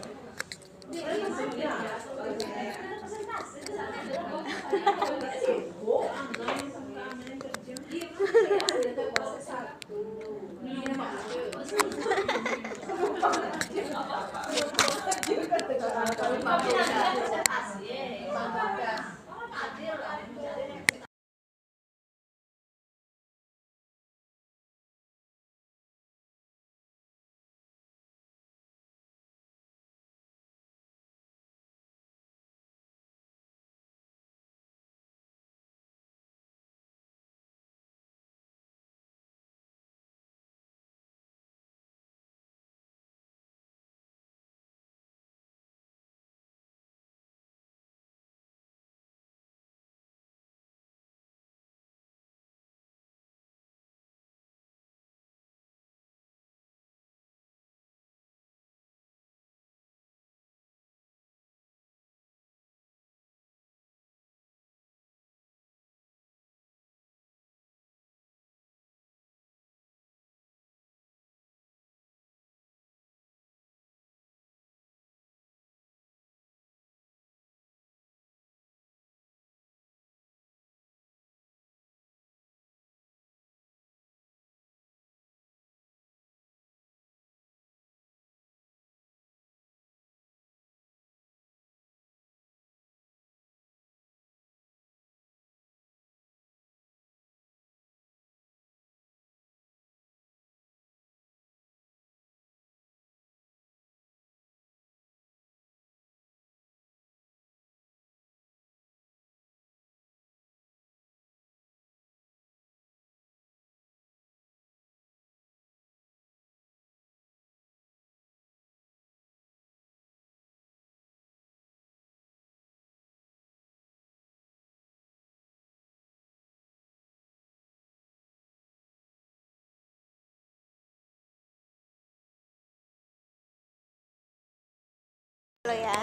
Ya.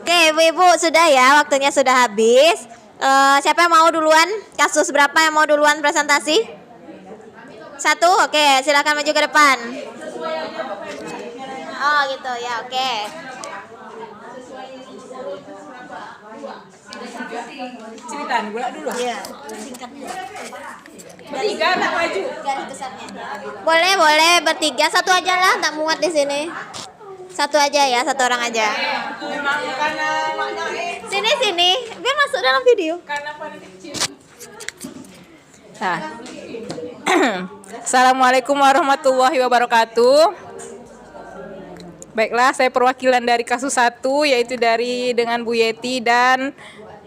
Oke, ibu-ibu sudah ya, waktunya sudah habis. Siapa yang mau duluan? Kasus berapa yang mau duluan presentasi? 1, oke, silakan maju ke depan. Oh gitu ya, oke. Ceritaan gula dulu. Iya. Bertiga tak maju. Garis besarnya. Boleh bertiga, 1 aja lah, tak muat di sini. 1 aja ya, 1 orang aja. Memang karena Sini, biar masuk dalam video. karena paling kecil. Nah. Assalamualaikum warahmatullahi wabarakatuh. Baiklah, saya perwakilan dari kasus 1, yaitu dengan Bu Yeti dan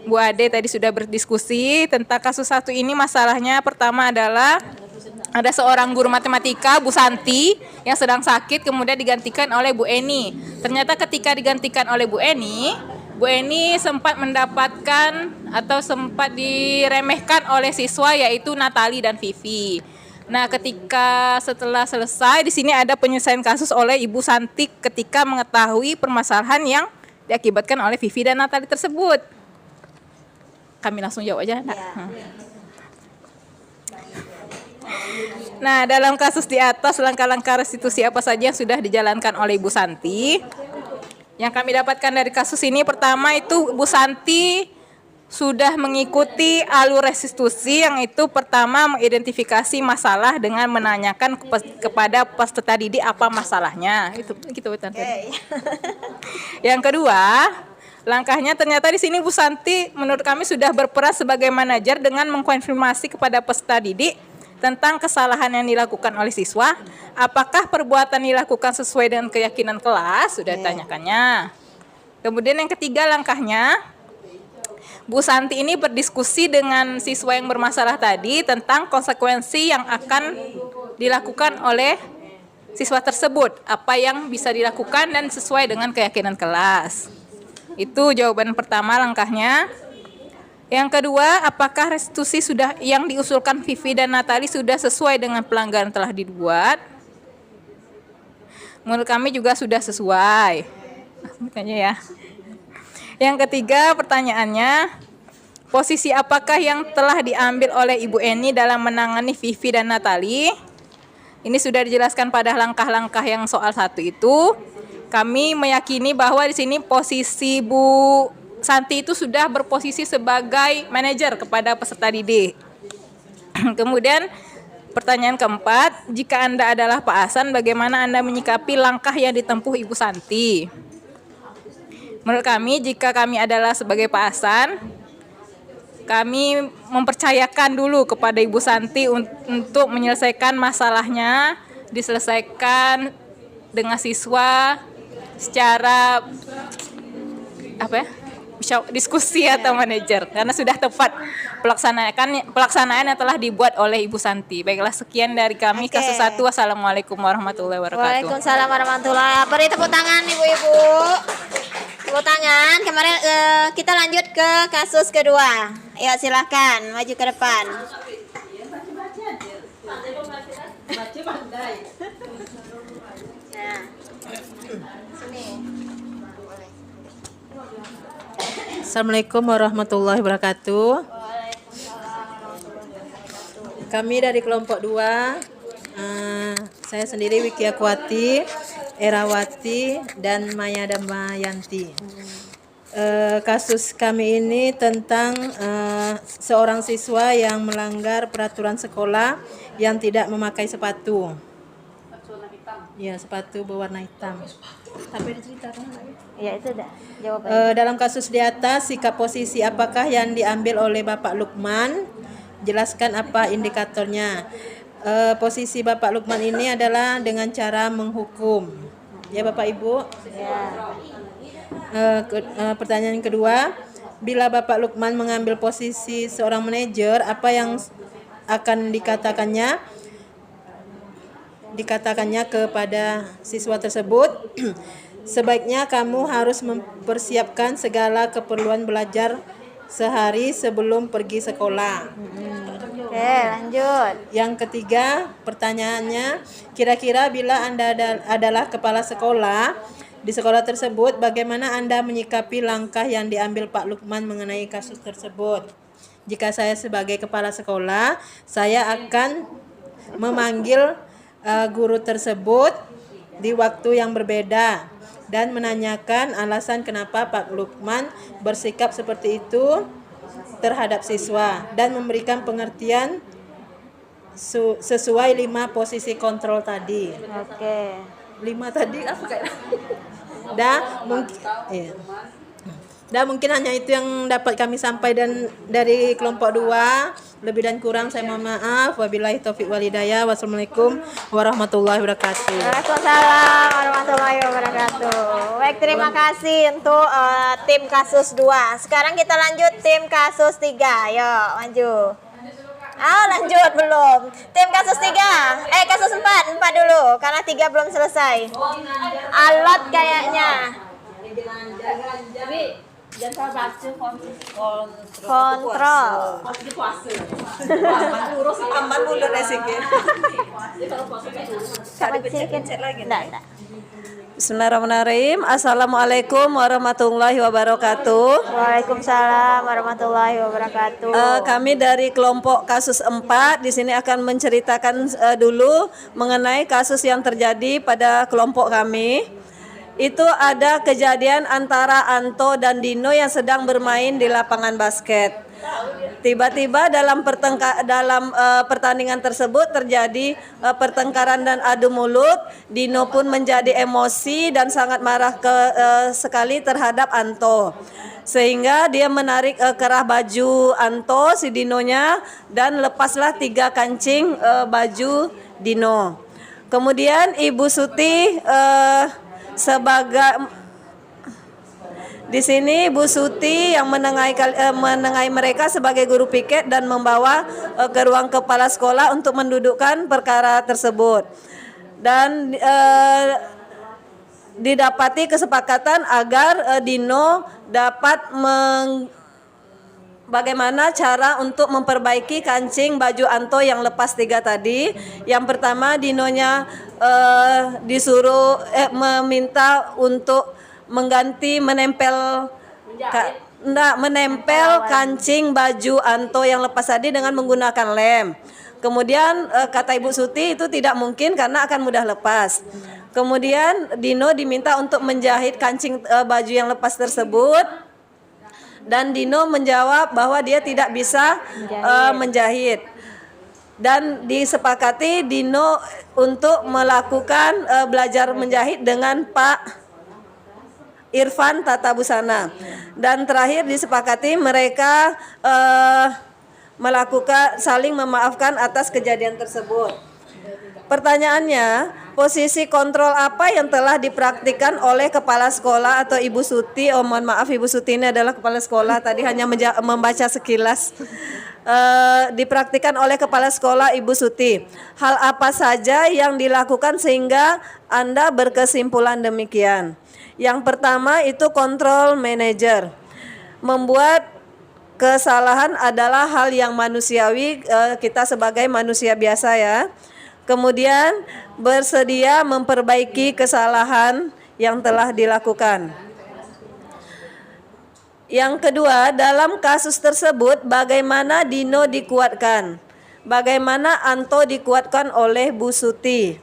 Bu Ade tadi sudah berdiskusi tentang kasus 1 ini. Masalahnya pertama adalah ada seorang guru matematika, Bu Santi, yang sedang sakit kemudian digantikan oleh Bu Eni. Ternyata ketika digantikan oleh Bu Eni sempat mendapatkan atau sempat diremehkan oleh siswa, yaitu Natali dan Vivi. Nah, setelah selesai, di sini ada penyelesaian kasus oleh Ibu Santi ketika mengetahui permasalahan yang diakibatkan oleh Vivi dan Natali tersebut. Kami langsung jawab aja. Nah, dalam kasus di atas, langkah-langkah restitusi apa saja yang sudah dijalankan oleh Ibu Santi? Yang kami dapatkan dari kasus ini, pertama itu Bu Santi sudah mengikuti alur restitusi, yang itu pertama mengidentifikasi masalah dengan menanyakan kepada peserta didik apa masalahnya. Itu gitu Tante. Yang kedua, langkahnya ternyata di sini Bu Santi menurut kami sudah berperan sebagai manajer dengan mengkonfirmasi kepada peserta didik tentang kesalahan yang dilakukan oleh siswa. Apakah perbuatan dilakukan sesuai dengan keyakinan kelas? Sudah ditanyakannya. Kemudian yang ketiga langkahnya, Bu Santi ini berdiskusi dengan siswa yang bermasalah tadi tentang konsekuensi yang akan dilakukan oleh siswa tersebut, apa yang bisa dilakukan dan sesuai dengan keyakinan kelas. Itu jawaban pertama langkahnya. Yang kedua, apakah restitusi sudah yang diusulkan Vivi dan Natali sudah sesuai dengan pelanggaran telah dibuat? Menurut kami juga sudah sesuai. Tanya ya. Yang ketiga pertanyaannya, posisi apakah yang telah diambil oleh Ibu Eni dalam menangani Vivi dan Natali? Ini sudah dijelaskan pada langkah-langkah yang soal 1 itu. Kami meyakini bahwa di sini posisi Bu Santi itu sudah berposisi sebagai manajer kepada peserta didik. Kemudian pertanyaan keempat, jika Anda adalah Pak Hasan, bagaimana Anda menyikapi langkah yang ditempuh Ibu Santi? Menurut kami, jika kami adalah sebagai Pak Hasan, kami mempercayakan dulu kepada Ibu Santi untuk menyelesaikan masalahnya, diselesaikan dengan siswa secara diskusi atau manajer, karena sudah tepat pelaksanaan yang telah dibuat oleh Ibu Santi. Baiklah, sekian dari kami. Kasus 1. Wassalamualaikum warahmatullahi wabarakatuh. Waalaikumsalam warahmatullahi wabarakatuh. Beri tepuk tangan Ibu-ibu. Tepuk tangan. Kemarin kita lanjut ke kasus kedua. Ya, silakan maju ke depan. Nah, sini. Assalamualaikum warahmatullahi wabarakatuh. Kami dari kelompok 2, saya sendiri Wikiakwati, Erawati, dan Maya Damayanti. Kasus kami ini tentang seorang siswa yang melanggar peraturan sekolah yang tidak memakai sepatu. Ya, sepatu berwarna hitam. Tapi diceritakan lagi. Ya, itu dah jawabannya. Dalam kasus di atas, sikap posisi apakah yang diambil oleh Bapak Lukman? Jelaskan apa indikatornya. Posisi Bapak Lukman ini adalah dengan cara menghukum. Ya Bapak Ibu. Ya. Pertanyaan kedua, bila Bapak Lukman mengambil posisi seorang manajer, apa yang akan dikatakannya kepada siswa tersebut? Sebaiknya kamu harus mempersiapkan segala keperluan belajar sehari sebelum pergi sekolah. Oke, lanjut. Yang ketiga, pertanyaannya, kira-kira bila Anda adalah kepala sekolah di sekolah tersebut, bagaimana Anda menyikapi langkah yang diambil Pak Lukman mengenai kasus tersebut? Jika saya sebagai kepala sekolah, saya akan memanggil guru tersebut di waktu yang berbeda dan menanyakan alasan kenapa Pak Lukman bersikap seperti itu terhadap siswa dan memberikan pengertian sesuai 5 posisi kontrol tadi. Oke. 5 tadi apa kayak? Mungkin hanya itu yang dapat kami sampaikan dari kelompok 2. Lebih dan kurang saya mohon maaf. Wabillahi taufik walhidayah. Wassalamualaikum warahmatullahi wabarakatuh. Waalaikumsalam warahmatullahi wabarakatuh. Baik, terima kasih untuk tim kasus 2. Sekarang kita lanjut tim kasus 3. Ayo, maju. Lanjut belum. Tim kasus 3. Kasus 4 dulu karena 3 belum selesai. Alot kayaknya. Kontrol. Bismillahirrahmanirrahim. Assalamualaikum warahmatullahi wabarakatuh. Waalaikumsalam warahmatullahi wabarakatuh. Kami dari kelompok kasus 4 di sini akan menceritakan dulu mengenai kasus yang terjadi pada kelompok kami. itu ada kejadian antara Anto dan Dino yang sedang bermain di lapangan basket. Tiba-tiba dalam pertandingan tersebut terjadi pertengkaran dan adu mulut. Dino pun menjadi emosi dan sangat marah sekali terhadap Anto, sehingga dia menarik kerah baju Anto, si Dinonya, dan lepaslah 3 kancing baju Dino. Kemudian Ibu Suti di sini Ibu Suti yang menengahi mereka sebagai guru piket dan membawa ke ruang kepala sekolah untuk mendudukkan perkara tersebut. Dan didapati kesepakatan agar Dino dapat bagaimana cara untuk memperbaiki kancing baju Anto yang lepas 3 tadi. Yang pertama, Dinonya meminta untuk mengganti menempel kancing baju Anto yang lepas tadi dengan menggunakan lem. Kemudian kata Ibu Suti itu tidak mungkin karena akan mudah lepas. Kemudian Dino diminta untuk menjahit kancing baju yang lepas tersebut, dan Dino menjawab bahwa dia tidak bisa menjahit. Dan disepakati Dino untuk melakukan belajar menjahit dengan Pak Irfan Tata Busana. Dan terakhir disepakati mereka saling memaafkan atas kejadian tersebut. Pertanyaannya, posisi kontrol apa yang telah dipraktikkan oleh kepala sekolah atau Ibu Suti? Mohon maaf, Ibu Suti ini adalah kepala sekolah, tadi hanya membaca sekilas. Dipraktikkan oleh kepala sekolah Ibu Suti. Hal apa saja yang dilakukan sehingga Anda berkesimpulan demikian? Yang pertama itu kontrol manajer. Membuat kesalahan adalah hal yang manusiawi, kita sebagai manusia biasa ya. Kemudian bersedia memperbaiki kesalahan yang telah dilakukan. Yang kedua, dalam kasus tersebut bagaimana Dino dikuatkan? Bagaimana Anto dikuatkan oleh Bu Suti?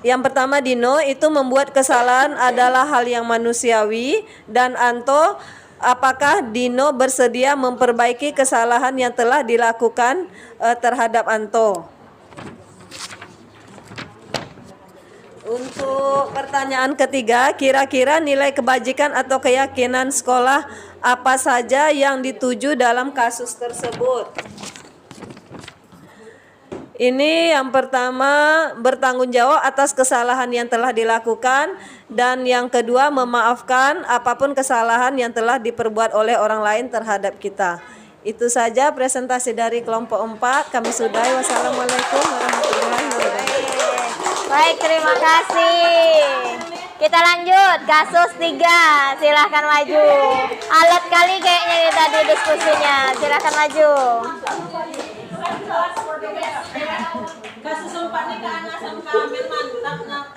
Yang pertama, Dino itu membuat kesalahan adalah hal yang manusiawi, dan Anto, apakah Dino bersedia memperbaiki kesalahan yang telah dilakukan terhadap Anto? Untuk pertanyaan ketiga, kira-kira nilai kebajikan atau keyakinan sekolah apa saja yang dituju dalam kasus tersebut? Ini yang pertama, bertanggung jawab atas kesalahan yang telah dilakukan, dan yang kedua, memaafkan apapun kesalahan yang telah diperbuat oleh orang lain terhadap kita. Itu saja presentasi dari kelompok 4. Kami sudahi. Wassalamualaikum warahmatullahi wabarakatuh. Baik, terima kasih. Kita lanjut kasus 3. Silahkan maju. Alot kali kayaknya ini tadi diskusinya. Silahkan maju. Kasus 4 ni kan sama memang mantap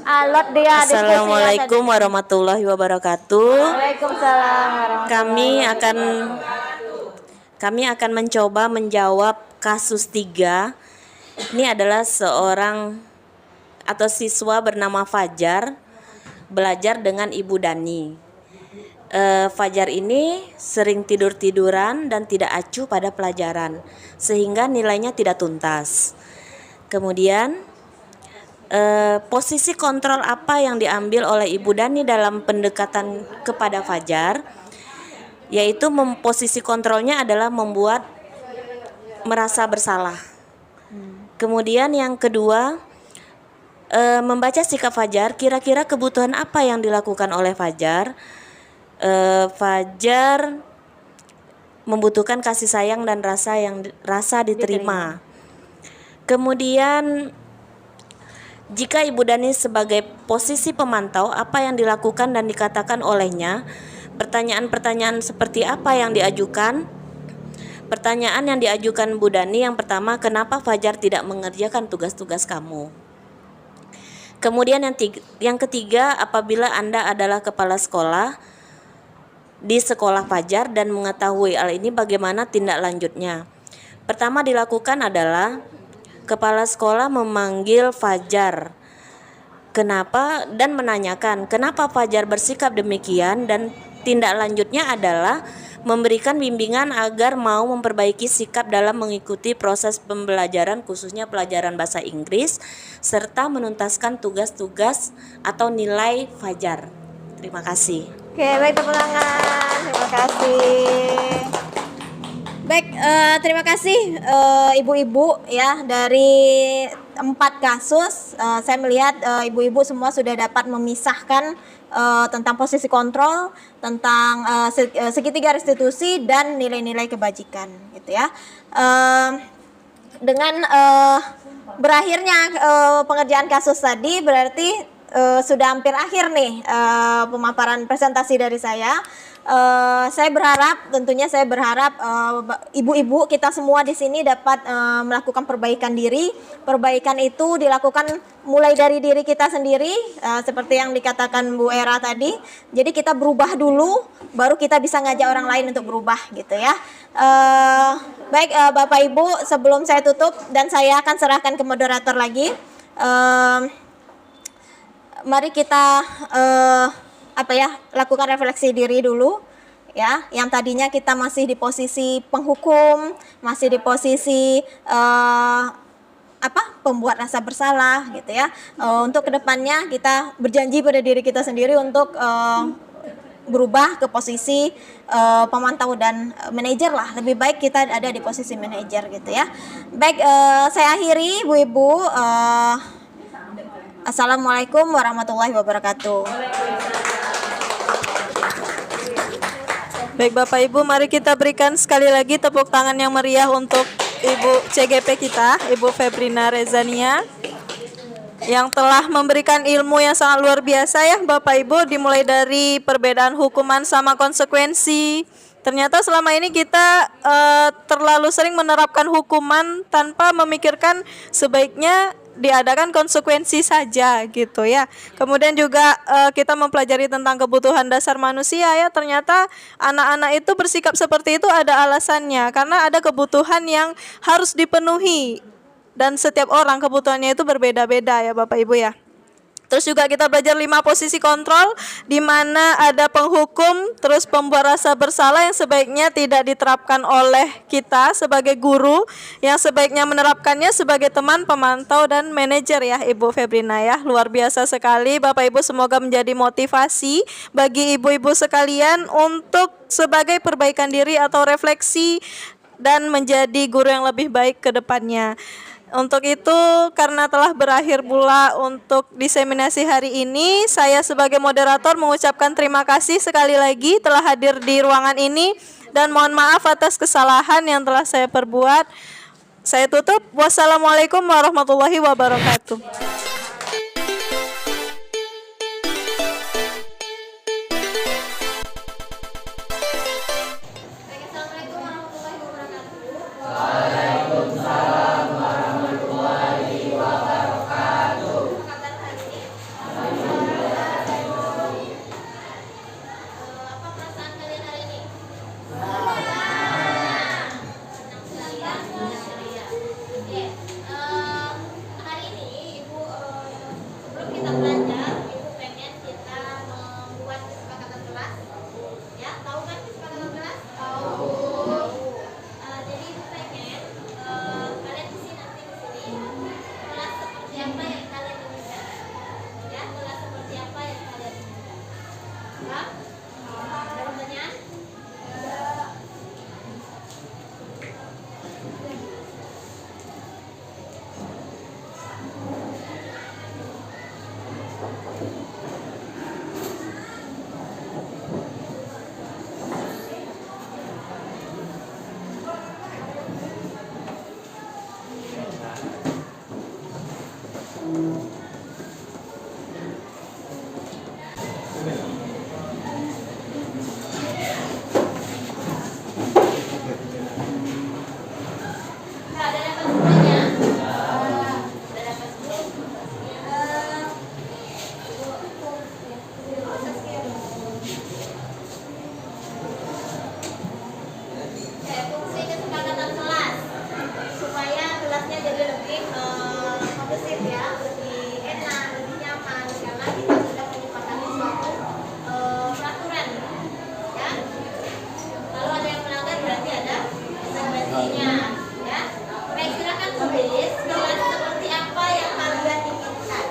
Alot dia. Assalamualaikum warahmatullahi wabarakatuh. Waalaikumsalam warahmatullahi Kami akan mencoba menjawab kasus 3. Ini adalah seorang atau siswa bernama Fajar belajar dengan Ibu Dani. Fajar ini sering tidur-tiduran dan tidak acuh pada pelajaran, sehingga nilainya tidak tuntas. Kemudian posisi kontrol apa yang diambil oleh Ibu Dani dalam pendekatan kepada Fajar? Yaitu posisi kontrolnya adalah membuat merasa bersalah. Kemudian yang kedua, membaca sikap Fajar, kira-kira kebutuhan apa yang dilakukan oleh Fajar? Fajar membutuhkan kasih sayang dan rasa diterima. Kemudian jika Ibu Dani sebagai posisi pemantau, apa yang dilakukan dan dikatakan olehnya? Pertanyaan-pertanyaan seperti apa yang diajukan? Pertanyaan yang diajukan Bu Dani yang pertama, kenapa Fajar tidak mengerjakan tugas-tugas kamu? Kemudian yang ketiga, apabila Anda adalah kepala sekolah di sekolah Fajar dan mengetahui hal ini, bagaimana tindak lanjutnya? Pertama dilakukan adalah kepala sekolah memanggil Fajar. Kenapa dan menanyakan kenapa Fajar bersikap demikian, dan tindak lanjutnya adalah memberikan bimbingan agar mau memperbaiki sikap dalam mengikuti proses pembelajaran khususnya pelajaran bahasa Inggris serta menuntaskan tugas-tugas atau nilai Fajar. Terima kasih. Oke, baik, tepuk tangan. Terima kasih. Baik, terima kasih ibu-ibu ya, dari 4 kasus. Saya melihat ibu-ibu semua sudah dapat memisahkan tentang posisi kontrol, tentang segitiga restitusi dan nilai-nilai kebajikan, gitu ya. Dengan berakhirnya pengerjaan kasus tadi, berarti sudah hampir akhir nih pemaparan presentasi dari saya. Tentunya saya berharap ibu-ibu kita semua di sini dapat melakukan perbaikan diri. Perbaikan itu dilakukan mulai dari diri kita sendiri, seperti yang dikatakan Bu Era tadi. Jadi kita berubah dulu, baru kita bisa ngajak orang lain untuk berubah, gitu ya. Baik, Bapak Ibu, sebelum saya tutup dan saya akan serahkan ke moderator lagi, mari kita lakukan refleksi diri dulu ya. Yang tadinya kita masih di posisi penghukum, masih di posisi pembuat rasa bersalah, gitu ya. Untuk kedepannya kita berjanji pada diri kita sendiri untuk berubah ke posisi pemantau dan manajer lah. Lebih baik kita ada di posisi manajer, gitu ya. Baik, saya akhiri Bu-ibu. Assalamualaikum warahmatullahi wabarakatuh. Baik Bapak Ibu, mari kita berikan sekali lagi tepuk tangan yang meriah untuk Ibu CGP kita, Ibu Febrina Rezania, yang telah memberikan ilmu yang sangat luar biasa ya Bapak Ibu, dimulai dari perbedaan hukuman sama konsekuensi. Ternyata selama ini kita terlalu sering menerapkan hukuman tanpa memikirkan sebaiknya diadakan konsekuensi saja, gitu ya. Kemudian juga kita mempelajari tentang kebutuhan dasar manusia ya. Ternyata anak-anak itu bersikap seperti itu ada alasannya, karena ada kebutuhan yang harus dipenuhi dan setiap orang kebutuhannya itu berbeda-beda ya Bapak Ibu ya. Terus juga kita belajar 5 posisi kontrol, di mana ada penghukum, terus pembuat rasa bersalah yang sebaiknya tidak diterapkan oleh kita sebagai guru, yang sebaiknya menerapkannya sebagai teman, pemantau, dan manajer ya Ibu Febrina ya. Luar biasa sekali Bapak Ibu, semoga menjadi motivasi bagi ibu-ibu sekalian untuk sebagai perbaikan diri atau refleksi dan menjadi guru yang lebih baik ke depannya. Untuk itu, karena telah berakhir pula untuk diseminasi hari ini, saya sebagai moderator mengucapkan terima kasih sekali lagi telah hadir di ruangan ini, dan mohon maaf atas kesalahan yang telah saya perbuat. Saya tutup. Wassalamualaikum warahmatullahi wabarakatuh. Hari ini Ibu karena kita sudah menyepakati suatu peraturan, ya. Kalau ada yang melanggar berarti ada konsekuensinya, ya. Baik, silakan tulis kelas seperti apa yang kalian inginkan.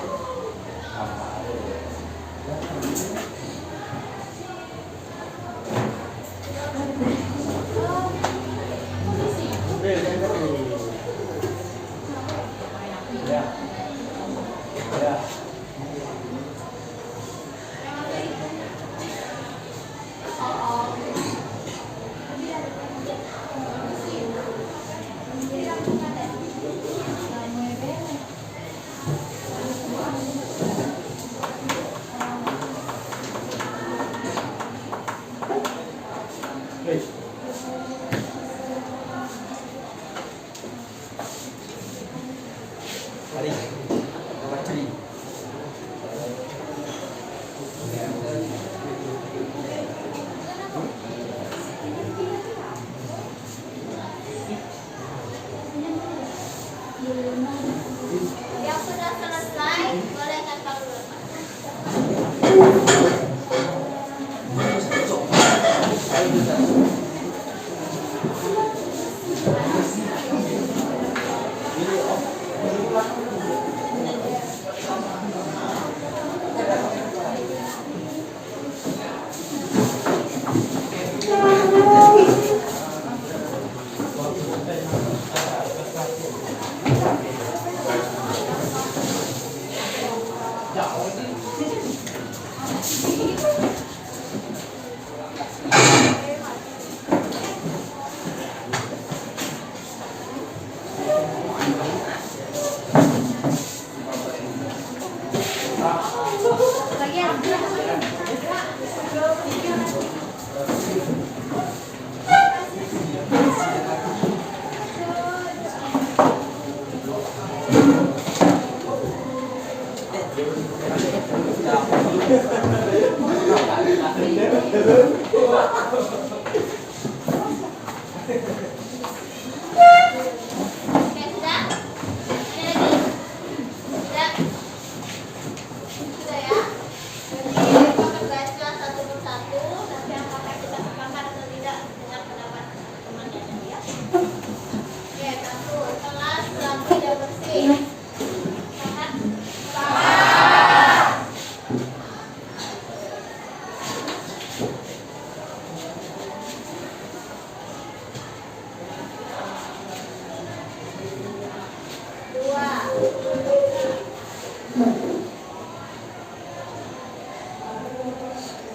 Yang sudah selesai boleh tanpa dulu.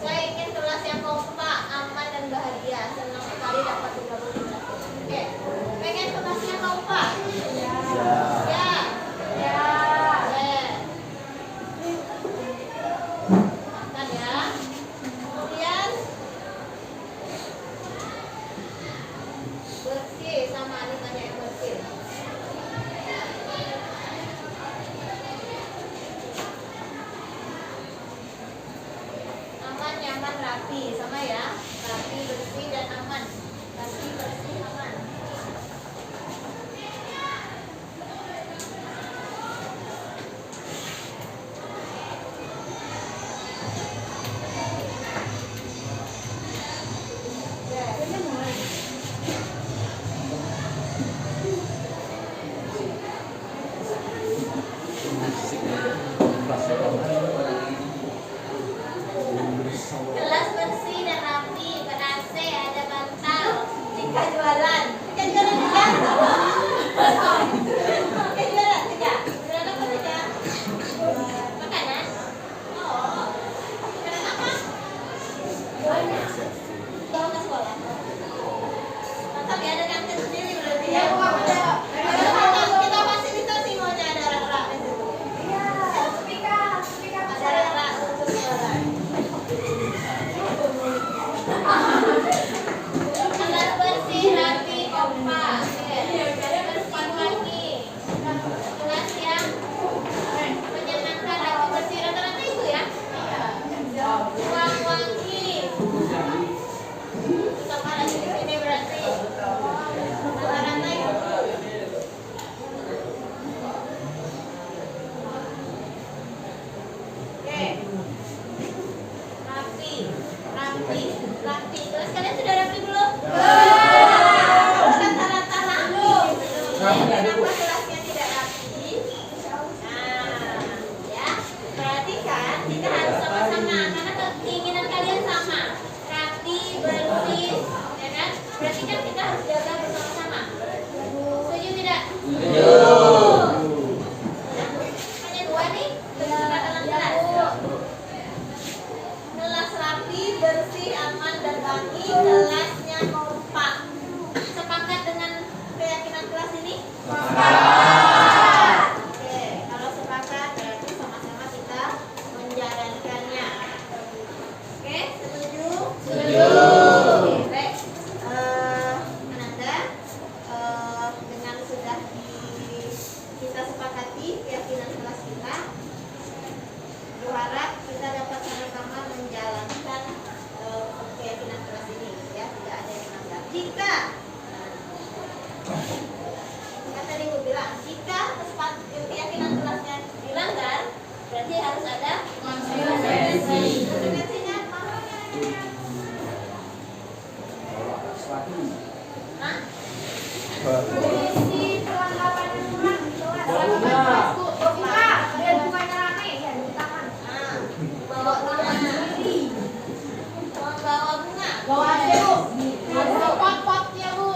Saya ingin kelas yang kompak, aman dan bahagia. Senang sekali dapat bergabung di kelas ini. Oke, pengen kelas yang kompak? Ya. Ya. Ya. Makan ya. Kemudian bersih sama animanya yang bersih. Aman, nyaman, rapi, sama ya. Rapi, bersih, dan aman. Rapi, bersih, aman. Kelas bersih dan rapi, ber-AC, ada bantal, jika jualan. Kalian sudah rapi belum? Belum. Rata-rata rapi. Kenapa kelasnya tidak rapi? Nah, ya. Perhatikan, kita harus sama-sama karena keinginan kalian sama. Rapi, bersih, ya kan? Berarti kan kita harus jaga bersama-sama. Setuju tidak? Setuju. Hanya dua nih, bersama dalam kelas. Kelas rapi, bersih, aman, dan wangi, kelasnya kompak. Sepakat dengan keyakinan kelas ini? Sepakat. Oke, kalau sepakat berarti sama-sama kita menjalankannya. Oke, setuju? Setuju. Oke, baik. Ananda, dengan sudah kita sepakati keyakinan kelas kita, berharap kita dapat sama-sama menjalankan keyakinan kelas ini, ya, tidak ada yang melanggar. Jika kan tadi gue bilang, jika keyakinan kelasnya dilanggar, berarti harus ada konsekuensi. Konsekuensinya apa? Hah? Polisi perlengkapan aturan buka biar bukanya rame ya di tangan. Bawa bunga. Bawa bunga. Bawa aja bu. Pot-potnya bu.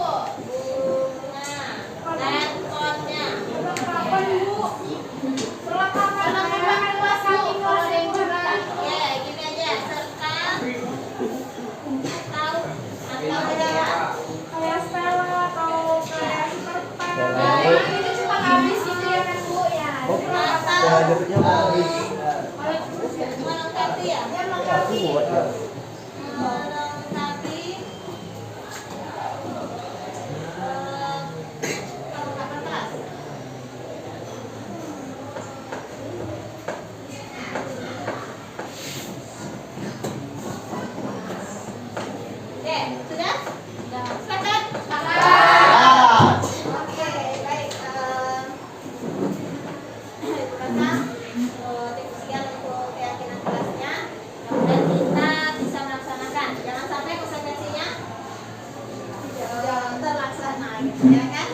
Bunga dan potnya. Perlengkapan bu. Perlengkapan kelas bu. Kalau ada yang curang. Ya gini aja serta atau ada kayak stella atau kayak super itu cuma habis gitu ya kan bu ya. Melengkapi ya. Melengkapi. Perlengkapan kelas. Oke, sudah? Sepakat? Sepakat. Oke, baik. Itu kata tips sekian untuk keyakinan kelasnya. Dan kita bisa melaksanakan. Jangan sampai konsekuensinya tidak terlaksana, gitu ya kan?